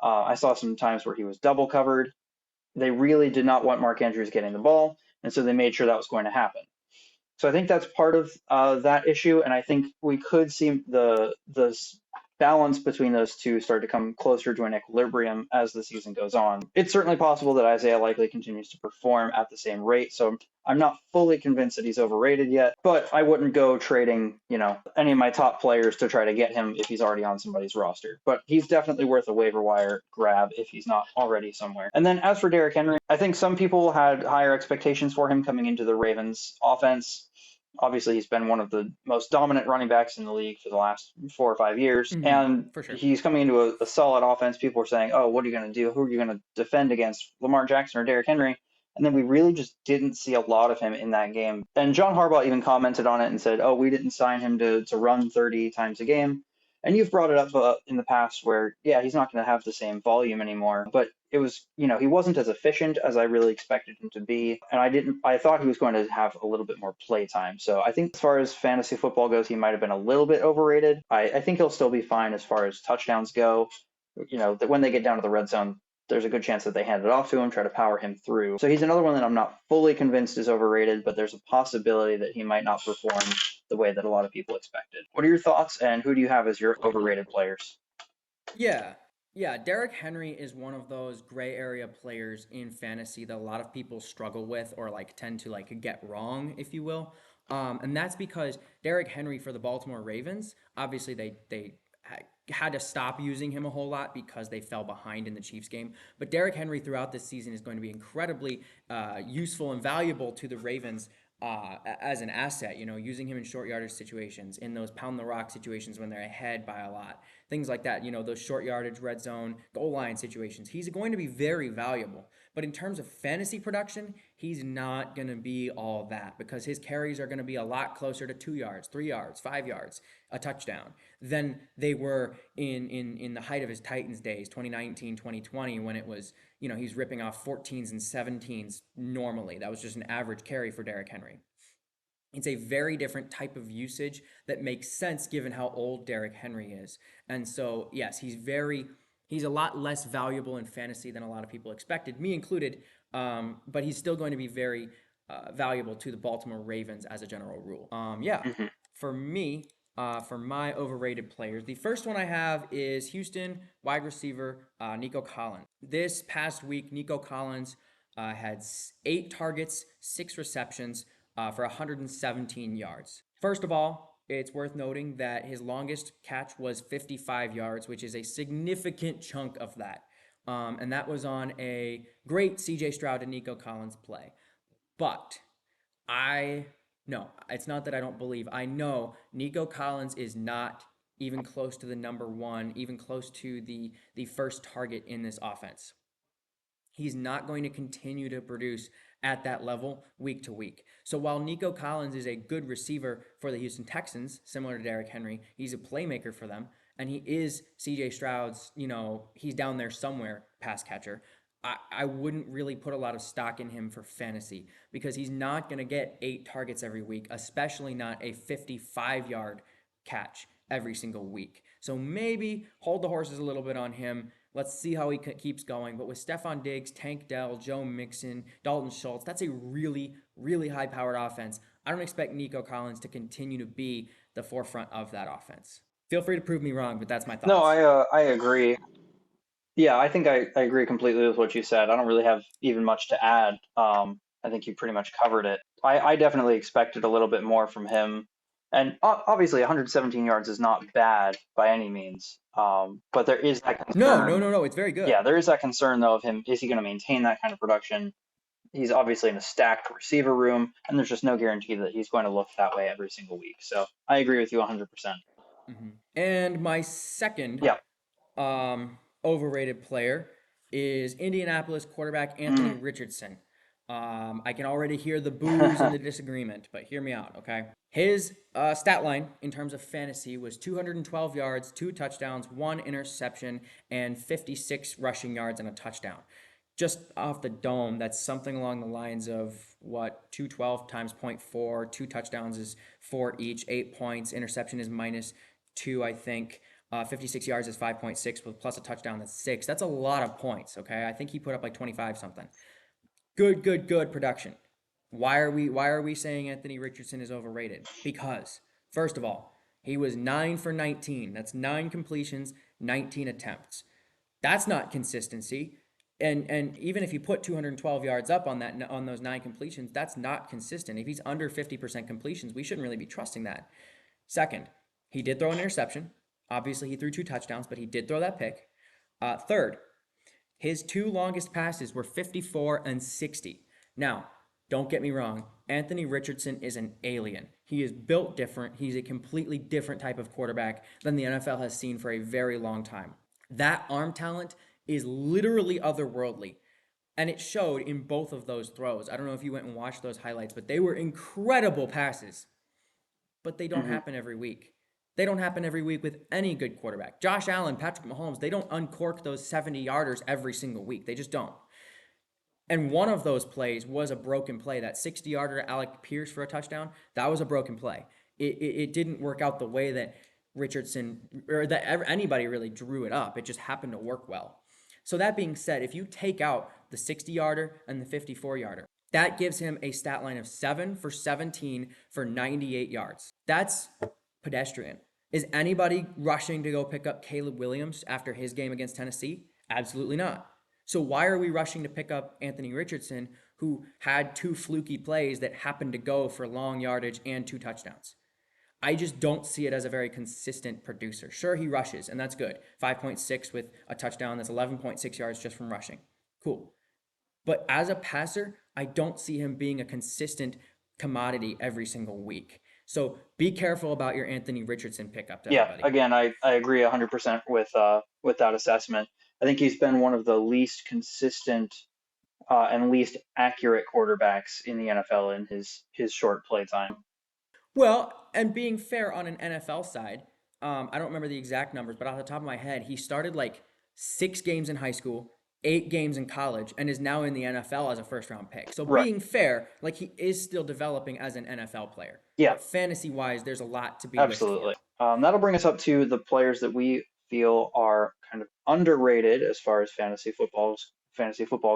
I saw some times where he was double covered. They really did not want Mark Andrews getting the ball, and so they made sure that was going to happen. So I think that's part of that issue, and I think we could see the balance between those two start to come closer to an equilibrium as the season goes on. It's certainly possible that Isaiah Likely continues to perform at the same rate, so I'm not fully convinced that he's overrated yet, but I wouldn't go trading, any of my top players to try to get him if he's already on somebody's roster. But he's definitely worth a waiver wire grab if he's not already somewhere. And then as for Derrick Henry, I think some people had higher expectations for him coming into the Ravens offense. Obviously, he's been one of the most dominant running backs in the league for the last 4 or 5 years. And For sure. he's coming into a solid offense. People are saying, oh, what are you going to do? Who are you going to defend against, Lamar Jackson or Derrick Henry? And then we really just didn't see a lot of him in that game. And John Harbaugh even commented on it and said, "Oh, we didn't sign him to run 30 times a game." And you've brought it up in the past where, yeah, he's not going to have the same volume anymore. But it was, he wasn't as efficient as I really expected him to be. And I thought he was going to have a little bit more play time. So I think as far as fantasy football goes, he might have been a little bit overrated. I think he'll still be fine as far as touchdowns go. That when they get down to the red zone, there's a good chance that they hand it off to him, try to power him through. So he's another one that I'm not fully convinced is overrated, but there's a possibility that he might not perform the way that a lot of people expected. What are your thoughts, and who do you have as your overrated players? Yeah. Yeah, Derrick Henry is one of those gray area players in fantasy that a lot of people struggle with or like tend to like get wrong, if you will. And that's because Derrick Henry for the Baltimore Ravens, obviously they had to stop using him a whole lot because they fell behind in the Chiefs game. But Derrick Henry throughout this season is going to be incredibly useful and valuable to the Ravens as an asset, using him in short yardage situations, in those pound the rock situations when they're ahead by a lot, things like that, those short yardage, red zone, goal line situations. He's going to be very valuable. But in terms of fantasy production, he's not going to be all that because his carries are going to be a lot closer to 2 yards, 3 yards, 5 yards, a touchdown than they were in the height of his Titans days, 2019, 2020, when it was, he's ripping off 14s and 17s normally. That was just an average carry for Derrick Henry. It's a very different type of usage that makes sense given how old Derrick Henry is. And so, yes, he's a lot less valuable in fantasy than a lot of people expected, me included. But he's still going to be very valuable to the Baltimore Ravens as a general rule. Yeah, Mm-hmm. for me, for my overrated players, the first one I have is Houston wide receiver Nico Collins. This past week, Nico Collins had 8 targets, 6 receptions for 117 yards. First of all, it's worth noting that his longest catch was 55 yards, which is a significant chunk of that. And that was on a great CJ Stroud and Nico Collins play. But I no, it's not that I don't believe. I know Nico Collins is not even close to the number one, even close to the first target in this offense. He's not going to continue to produce at that level week to week. So while Nico Collins is a good receiver for the Houston Texans, similar to Derrick Henry, he's a playmaker for them, and he is CJ Stroud's, he's down there somewhere, pass catcher. I wouldn't really put a lot of stock in him for fantasy because he's not going to get 8 targets every week, especially not a 55-yard catch every single week. So maybe hold the horses a little bit on him. Let's see how he keeps going. But with Stephon Diggs, Tank Dell, Joe Mixon, Dalton Schultz, that's a really, really high powered offense. I don't expect Nico Collins to continue to be the forefront of that offense. Feel free to prove me wrong, but that's my No, thoughts. I agree. Yeah, I think I agree completely with what you said. I don't really have even much to add. I think you pretty much covered it. I definitely expected a little bit more from him. And obviously, 117 yards is not bad by any means. But there is that No, no, concern. no, no. It's very Yeah, good. there is that concern, though, of him. Is he going to maintain that kind of production? He's obviously in a stacked receiver room, and there's just no guarantee that he's going to look that way every single week. So I agree with you 100%. And my second Yeah. overrated player is Indianapolis quarterback Anthony Mm. Richardson. I can already hear the boos and the disagreement, but hear me out, okay? His stat line in terms of fantasy was 212 yards, 2 touchdowns, 1 interception, and 56 rushing yards and a touchdown. Just off the dome, that's something along the lines of what 212 times zero point 0.4, 2 touchdowns is 4 each, 8 points, interception is -2, I think. 56 yards is 5.6 with plus a touchdown that's 6. That's a lot of points, okay? I think he put up like 25 something. Good, good, good production. Why are we saying Anthony Richardson is overrated? Because first of all, he was 9 for 19. That's 9 completions, 19 attempts. That's not consistency. And even if you put 212 yards up on those 9 completions, that's not consistent. If he's under 50% completions, we shouldn't really be trusting that. Second, he did throw an interception. Obviously, he threw 2 touchdowns, but he did throw that pick. Third, his 2 longest passes were 54 and 60. Now, don't get me wrong, Anthony Richardson is an alien. He is built different. He's a completely different type of quarterback than the NFL has seen for a very long time. That arm talent is literally otherworldly. And it showed in both of those throws. I don't know if you went and watched those highlights, but they were incredible passes. But they don't Hmm. happen every week. They don't happen every week with any good quarterback. Josh Allen, Patrick Mahomes, they don't uncork those 70 yarders every single week. They just don't. And one of those plays was a broken play. That 60-yarder to Alec Pierce for a touchdown, that was a broken play. It didn't work out the way that Richardson or that anybody really drew it up. It just happened to work well. So that being said, if you take out the 60-yarder and the 54-yarder, that gives him a stat line of 7 for 17 for 98 yards. That's pedestrian. Is anybody rushing to go pick up Caleb Williams after his game against Tennessee? Absolutely not. So why are we rushing to pick up Anthony Richardson, who had 2 fluky plays that happened to go for long yardage and 2 touchdowns? I just don't see it as a very consistent producer. Sure, he rushes, and that's good. 5.6 with a touchdown. That's 11.6 yards just from rushing. Cool. But as a passer, I don't see him being a consistent commodity every single week. So be careful about your Anthony Richardson pickup, Yeah, everybody. again, I agree 100% with that assessment. I think he's been one of the least consistent and least accurate quarterbacks in the NFL in his short play time. Well, and being fair on an NFL side, I don't remember the exact numbers, but off the top of my head, he started like 6 games in high school, 8 games in college, and is now in the NFL as a first round pick. So Right. being fair, like he is still developing as an NFL player. Yeah, But fantasy wise, there's a lot to be wished absolutely. for. That'll bring us up to the players that we feel are kind of underrated as far as fantasy football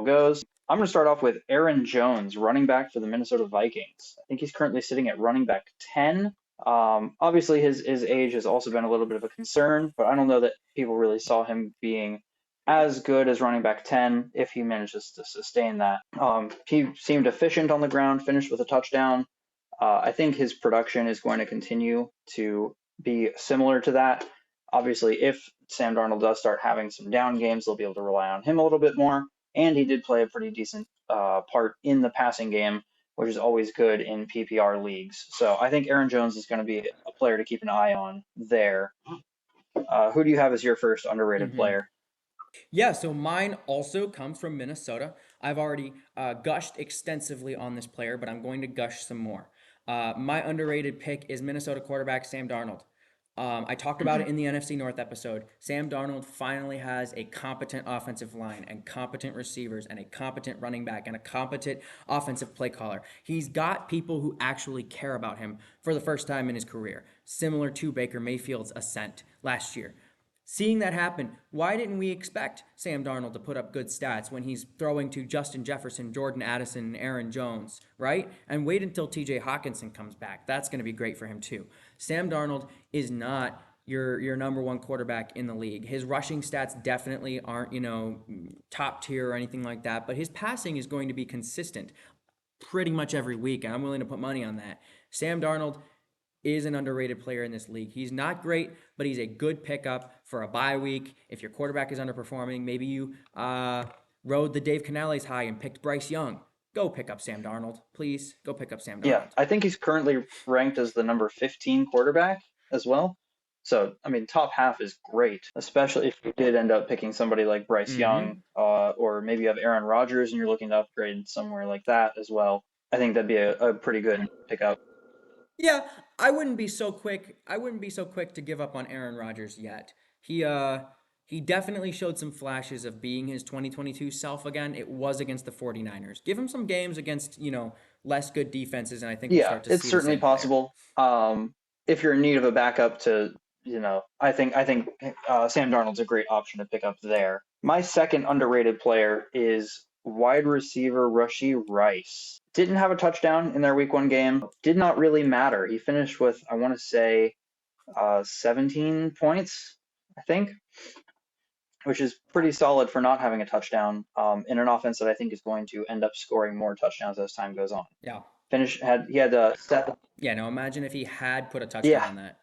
goes. I'm going to start off with Aaron Jones, running back for the Minnesota Vikings. I think he's currently sitting at running back 10. Obviously, his age has also been a little bit of a concern, but I don't know that people really saw him being as good as running back 10 if he manages to sustain that. He seemed efficient on the ground, finished with a touchdown. I think his production is going to continue to be similar to that. Obviously, if Sam Darnold does start having some down games, they'll be able to rely on him a little bit more. And he did play a pretty decent part in the passing game, which is always good in PPR leagues. So I think Aaron Jones is going to be a player to keep an eye on there. Who do you have as your first underrated Mm-hmm. player? Yeah, so mine also comes from Minnesota. I've already gushed extensively on this player, but I'm going to gush some more. My underrated pick is Minnesota quarterback Sam Darnold. I talked about it Hmm. in the NFC North episode. Sam Darnold finally has a competent offensive line and competent receivers and a competent running back and a competent offensive play caller. He's got people who actually care about him for the first time in his career, similar to Baker Mayfield's ascent last year. Seeing that happen, why didn't we expect Sam Darnold to put up good stats when he's throwing to Justin Jefferson, Jordan Addison, and Aaron Jones, right? And wait until TJ Hawkinson comes back. That's going to be great for him too. Sam Darnold is not your number one quarterback in the league. His rushing stats definitely aren't, top tier or anything like that, but his passing is going to be consistent pretty much every week, and I'm willing to put money on that. Sam Darnold is an underrated player in this league. He's not great, but he's a good pickup for a bye week. If your quarterback is underperforming, maybe you rode the Dave Canales high and picked Bryce Young. Go pick up Sam Darnold. Please go pick up Sam Yeah, Darnold. I think he's currently ranked as the number 15 quarterback as well. So, I mean, top half is great, especially if you did end up picking somebody like Bryce Mm-hmm. Young, or maybe you have Aaron Rodgers and you're looking to upgrade somewhere like that as well. I think that'd be a pretty good pickup. Yeah, I wouldn't be so quick to give up on Aaron Rodgers yet. He definitely showed some flashes of being his 2022 self again. It was against the 49ers. Give him some games against, less good defenses and I think we'll Yeah, start to it's see the certainly same player. possible. If you're in need of a backup to, I think Sam Darnold's a great option to pick up there. My second underrated player is wide receiver Rashee Rice. Didn't have a touchdown in their week one game. Did not really matter. He finished with, I want to say, 17 points, I think, which is pretty solid for not having a touchdown in an offense that I think is going to end up scoring more touchdowns as time goes on. Yeah. He had seven. Yeah, now imagine if he had put a touchdown Yeah, on that.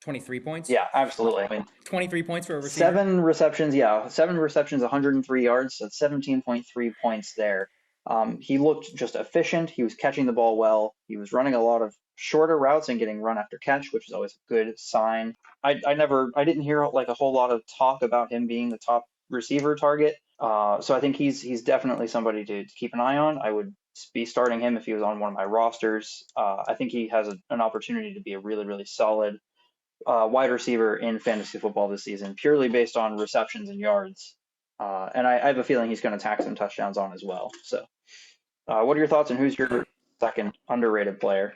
23 points? yeah, absolutely. I mean, 23 points for a receiver? seven receptions, yeah, 7 receptions, 103 yards. So that's 17.3 points there. He looked just efficient. He was catching the ball well. He was running a lot of shorter routes and getting run after catch, which is always a good sign. I didn't hear like a whole lot of talk about him being the top receiver target, So I think he's definitely somebody to keep an eye on. I would be starting him if he was on one of my rosters. I think he has an opportunity to be a really, really solid wide receiver in fantasy football this season, purely based on receptions and yards. And I have a feeling he's going to tack some touchdowns on as well. So, what are your thoughts on who's your second underrated player?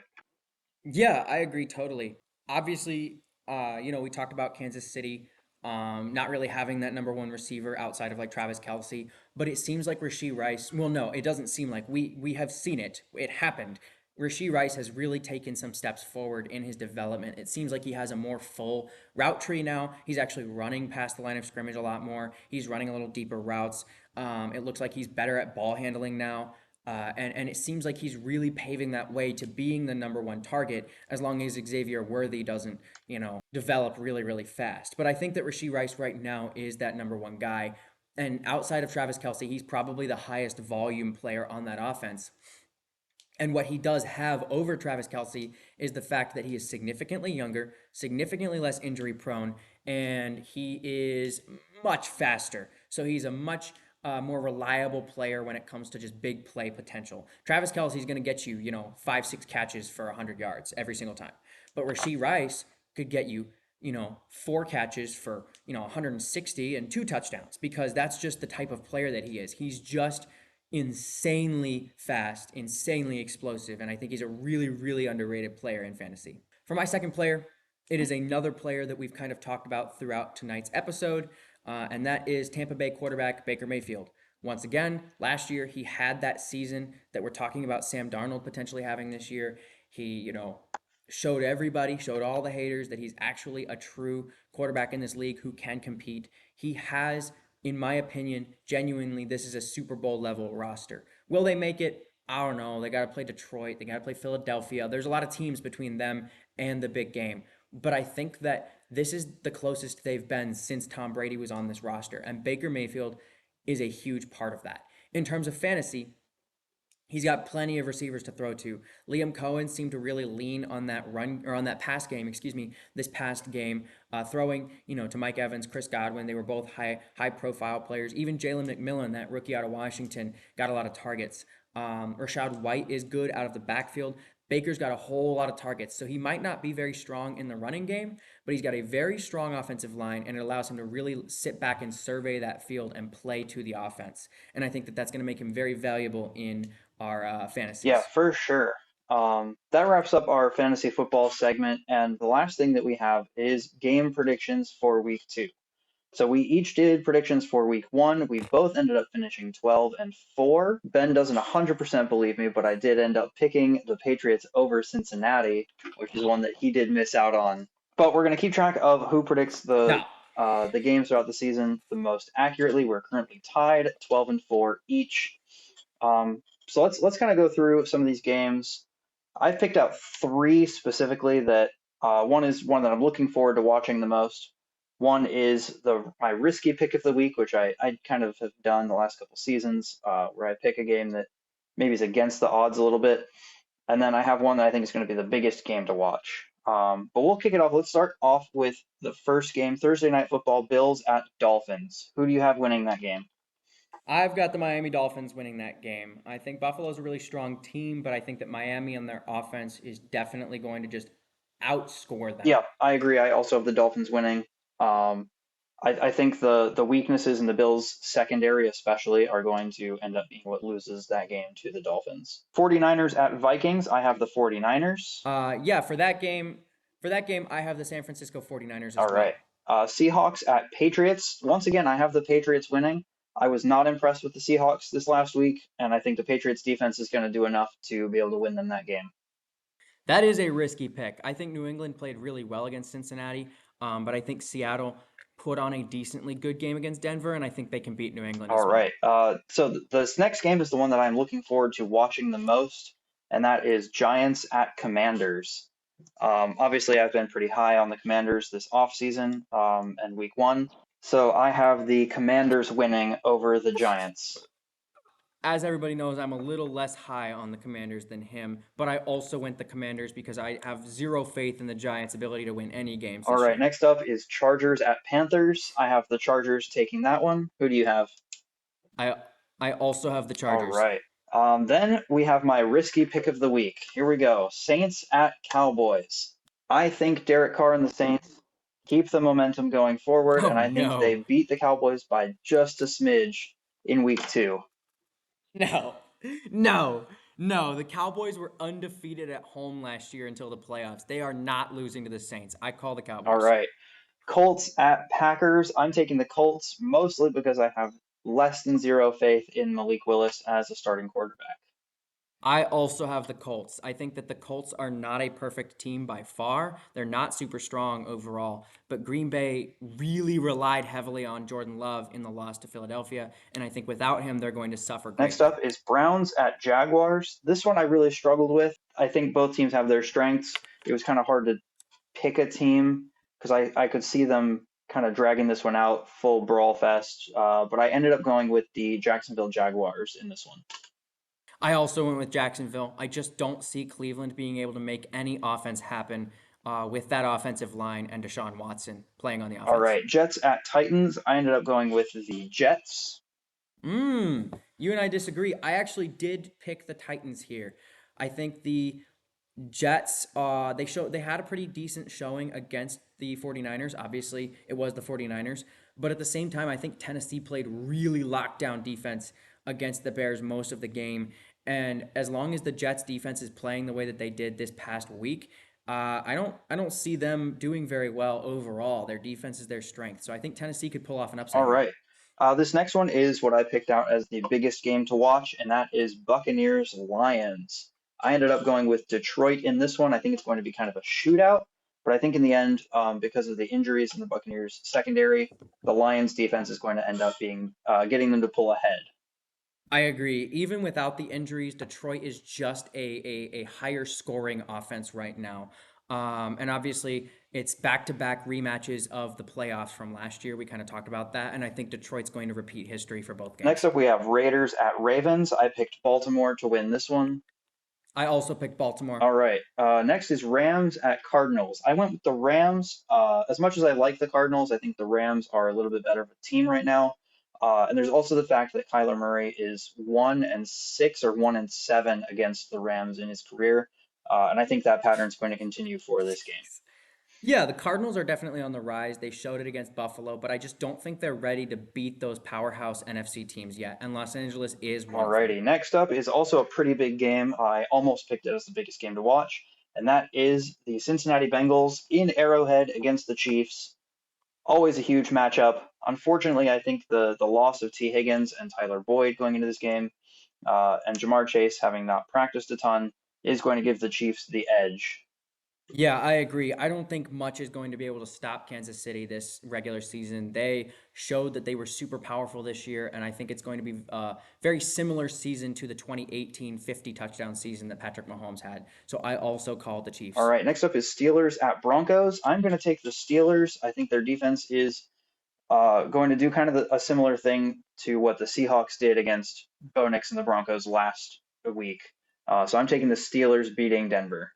Yeah, I agree totally. Obviously, we talked about Kansas City not really having that number one receiver outside of like Travis Kelsey, but it seems like Rashee Rice. Well, no, it doesn't seem like we have seen it. It happened. Rashee Rice has really taken some steps forward in his development. It seems like he has a more full route tree now. He's actually running past the line of scrimmage a lot more. He's running a little deeper routes. It looks like he's better at ball handling now. And it seems like he's really paving that way to being the number one target as long as Xavier Worthy doesn't, develop really, really fast. But I think that Rashee Rice right now is that number one guy. And outside of Travis Kelsey, he's probably the highest volume player on that offense. And what he does have over Travis Kelsey is the fact that he is significantly younger, significantly less injury prone, and he is much faster. So he's a much more reliable player when it comes to just big play potential. Travis Kelsey is going to get you, 5, 6 catches for 100 yards every single time. But Rashee Rice could get you, 4 catches for, 160 and 2 touchdowns because that's just the type of player that he is. He's just insanely fast, insanely explosive, and I think he's a really, really underrated player in fantasy. For my second player, it is another player that we've kind of talked about throughout tonight's episode, and that is Tampa Bay quarterback Baker Mayfield. Once again, last year he had that season that we're talking about Sam Darnold potentially having this year. He, showed everybody, showed all the haters that he's actually a true quarterback in this league who can compete. He has, in my opinion, genuinely, this is a Super Bowl level roster. Will they make it? I don't know. They got to play Detroit. They got to play Philadelphia. There's a lot of teams between them and the big game. But I think that this is the closest they've been since Tom Brady was on this roster. And Baker Mayfield is a huge part of that. In terms of fantasy, he's got plenty of receivers to throw to. Liam Cohen seemed to really lean on that run or on that pass game, excuse me, this past game, throwing to Mike Evans, Chris Godwin. They were both high profile players. Even Jalen McMillan, that rookie out of Washington, got a lot of targets. Rashad White is good out of the backfield. Baker's got a whole lot of targets, so he might not be very strong in the running game, but he's got a very strong offensive line, and it allows him to really sit back and survey that field and play to the offense. And I think that that's going to make him very valuable in our Yeah, fantasies. for sure. That wraps up our fantasy football segment, and the last thing that we have is game predictions for week two. So we each did predictions for week one. We both ended up finishing 12-4. Ben doesn't 100% believe me, but I did end up picking the Patriots over Cincinnati, which is one that he did miss out on. But we're going to keep track of who predicts Now, the games throughout the season the most accurately. We're currently tied 12-4 each. So let's kind of go through some of these games. I've picked out three specifically that one is one that I'm looking forward to watching the most. One is my risky pick of the week, which I kind of have done the last couple seasons, where I pick a game that maybe is against the odds a little bit, and then I have one that I think is going to be the biggest game to watch. But we'll kick it off. Let's start off with the first game, Thursday Night Football, Bills at Dolphins. Who do you have winning that game? I've got the Miami Dolphins winning that game. I think Buffalo's a really strong team, but I think that Miami and their offense is definitely going to just outscore them. Yeah, I agree. I also have the Dolphins winning. Um, I think the weaknesses in the Bills secondary especially are going to end up being what loses that game to the Dolphins. 49ers at Vikings. I have the 49ers. Yeah, for that game, I have the San Francisco 49ers All as right. well. Seahawks at Patriots. Once again, I have the Patriots winning. I was not impressed with the Seahawks this last week, and I think the Patriots defense is going to do enough to be able to win them that game. That is a risky pick. I think New England played really well against Cincinnati, but I think Seattle put on a decently good game against Denver, and I think they can beat New England All as well. right. So this next game is the one that I'm looking forward to watching the most, and that is Giants at Commanders. Obviously, I've been pretty high on the Commanders this offseason and week one. So I have the Commanders winning over the Giants. As everybody knows, I'm a little less high on the Commanders than him, but I also went the Commanders because I have zero faith in the Giants' ability to win any games All this right. year. Next up is Chargers at Panthers. I have the Chargers taking that one. Who do you have? I I also have the All Chargers. right. Then we have my risky pick of the week. Here we go. Saints at Cowboys. I think Derek Carr and the Saints keep the momentum going forward, Oh and I think no. they beat the Cowboys by just a smidge in week two. No. No. No, the Cowboys were undefeated at home last year until the playoffs. They are not losing to the Saints. I call the All Cowboys. right. Colts at Packers. I'm taking the Colts mostly because I have less than zero faith in Malik Willis as a starting quarterback. I also have the Colts. I think that the Colts are not a perfect team by far. They're not super strong overall, but Green Bay really relied heavily on Jordan Love in the loss to Philadelphia, and I think without him, they're going to suffer Next greatly. up is Browns at Jaguars. This one I really struggled with. I think both teams have their strengths. It was kind of hard to pick a team because I could see them kind of dragging this one out full brawl fest. But I ended up going with the Jacksonville Jaguars in this one. I also went with Jacksonville. I just don't see Cleveland being able to make any offense happen with that offensive line and Deshaun Watson playing on the All offense. right, Jets at Titans. I ended up going with the Jets. You and I disagree. I actually did pick the Titans here. I think the Jets, they had a pretty decent showing against the 49ers. Obviously, it was the 49ers. But at the same time, I think Tennessee played really lockdown defense against the Bears most of the game. And as long as the Jets defense is playing the way that they did this past week, I don't see them doing very well overall. Their defense is their strength. So I think Tennessee could pull off an All upset here. right. This next one is what I picked out as the biggest game to watch, and that is Buccaneers Lions. I ended up going with Detroit in this one. I think it's going to be kind of a shootout, but I think in the end, because of the injuries in the Buccaneers secondary, the Lions defense is going to end up being getting them to pull ahead. I agree. Even without the injuries, Detroit is just a higher scoring offense right now. And obviously, it's back to back rematches of the playoffs from last year. We kind of talked about that. And I think Detroit's going to repeat history for both Next games. up, we have Raiders at Ravens. I picked Baltimore to win this one. I also picked Baltimore. All right. Next is Rams at Cardinals. I went with the Rams. As much as I like the Cardinals, I think the Rams are a little bit better of a team right now. And there's also the fact that Kyler Murray is 1-6 or 1-7 against the Rams in his career. And I think that pattern is going to continue for this game. Yeah, the Cardinals are definitely on the rise. They showed it against Buffalo, but I just don't think they're ready to beat those powerhouse NFC teams yet. And Los Angeles is one of them. Alrighty. Next up is also a pretty big game. I almost picked it as the biggest game to watch, and that is the Cincinnati Bengals in Arrowhead against the Chiefs. Always a huge matchup. Unfortunately, I think the loss of T. Higgins and Tyler Boyd going into this game, and Jamar Chase having not practiced a ton, is going to give the Chiefs the edge. Yeah, I agree. I don't think much is going to be able to stop Kansas City this regular season. They showed that they were super powerful this year, and I think it's going to be a very similar season to the 2018 50 touchdown season that Patrick Mahomes had. So I also called the All Chiefs. right, next up is Steelers at Broncos. I'm going to take the Steelers. I think their defense is going to do kind of a similar thing to what the Seahawks did against Bo Nix and the Broncos last week. So I'm taking the Steelers beating Denver.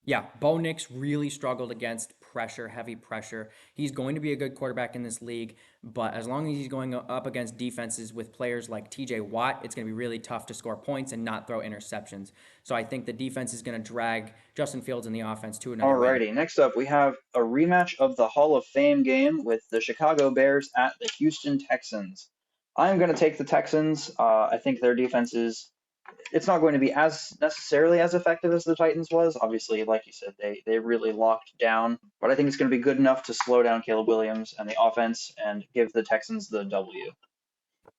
Yeah, Bo Nix really struggled against pressure, heavy pressure. He's going to be a good quarterback in this league, but as long as he's going up against defenses with players like TJ Watt, it's going to be really tough to score points and not throw interceptions. So I think the defense is going to drag Justin Fields and the offense to another win. Alrighty, next up we have a rematch of the Hall of Fame game with the Chicago Bears at the Houston Texans. I'm going to take the Texans. I think their defense is it's not going to be as necessarily as effective as the Titans was. Obviously, like you said, they really locked down, but I think it's going to be good enough to slow down Caleb Williams and the offense and give the Texans the W.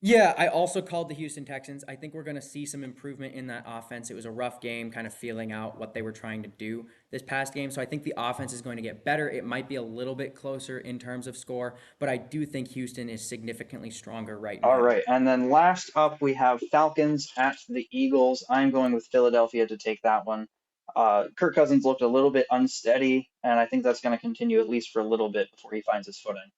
Yeah, I also called the Houston Texans. I think we're going to see some improvement in that offense. It was a rough game, kind of feeling out what they were trying to do this past game. So I think the offense is going to get better. It might be a little bit closer in terms of score, but I do think Houston is significantly stronger right All now. right, and then last up we have Falcons at the Eagles. I'm going with Philadelphia to take that one. Kirk Cousins looked a little bit unsteady, and I think that's going to continue at least for a little bit before he finds his footing.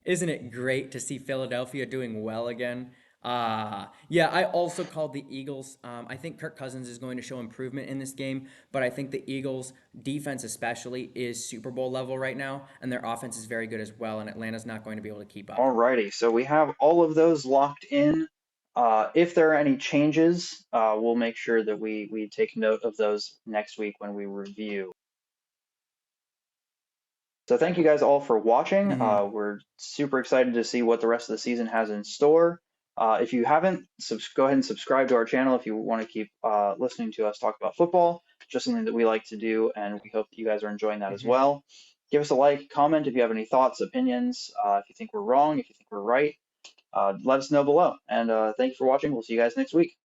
Isn't it great to see Philadelphia doing well again? Yeah, I also called the Eagles. I think Kirk Cousins is going to show improvement in this game, but I think the Eagles' defense, especially, is Super Bowl level right now, and their offense is very good as well, and Atlanta's not going to be able to keep up. Alrighty, so we have all of those locked in. If there are any changes, we'll make sure that we take note of those next week when we review. So thank you guys all for watching. Hmm. We're super excited to see what the rest of the season has in store. If you haven't, go ahead and subscribe to our channel if you want to keep listening to us talk about football. Just something that we like to do, and we hope that you guys are enjoying that as Hmm. well. Give us a like, comment if you have any thoughts, opinions, if you think we're wrong, if you think we're right. Let us know below. And thank you for watching. We'll see you guys next week.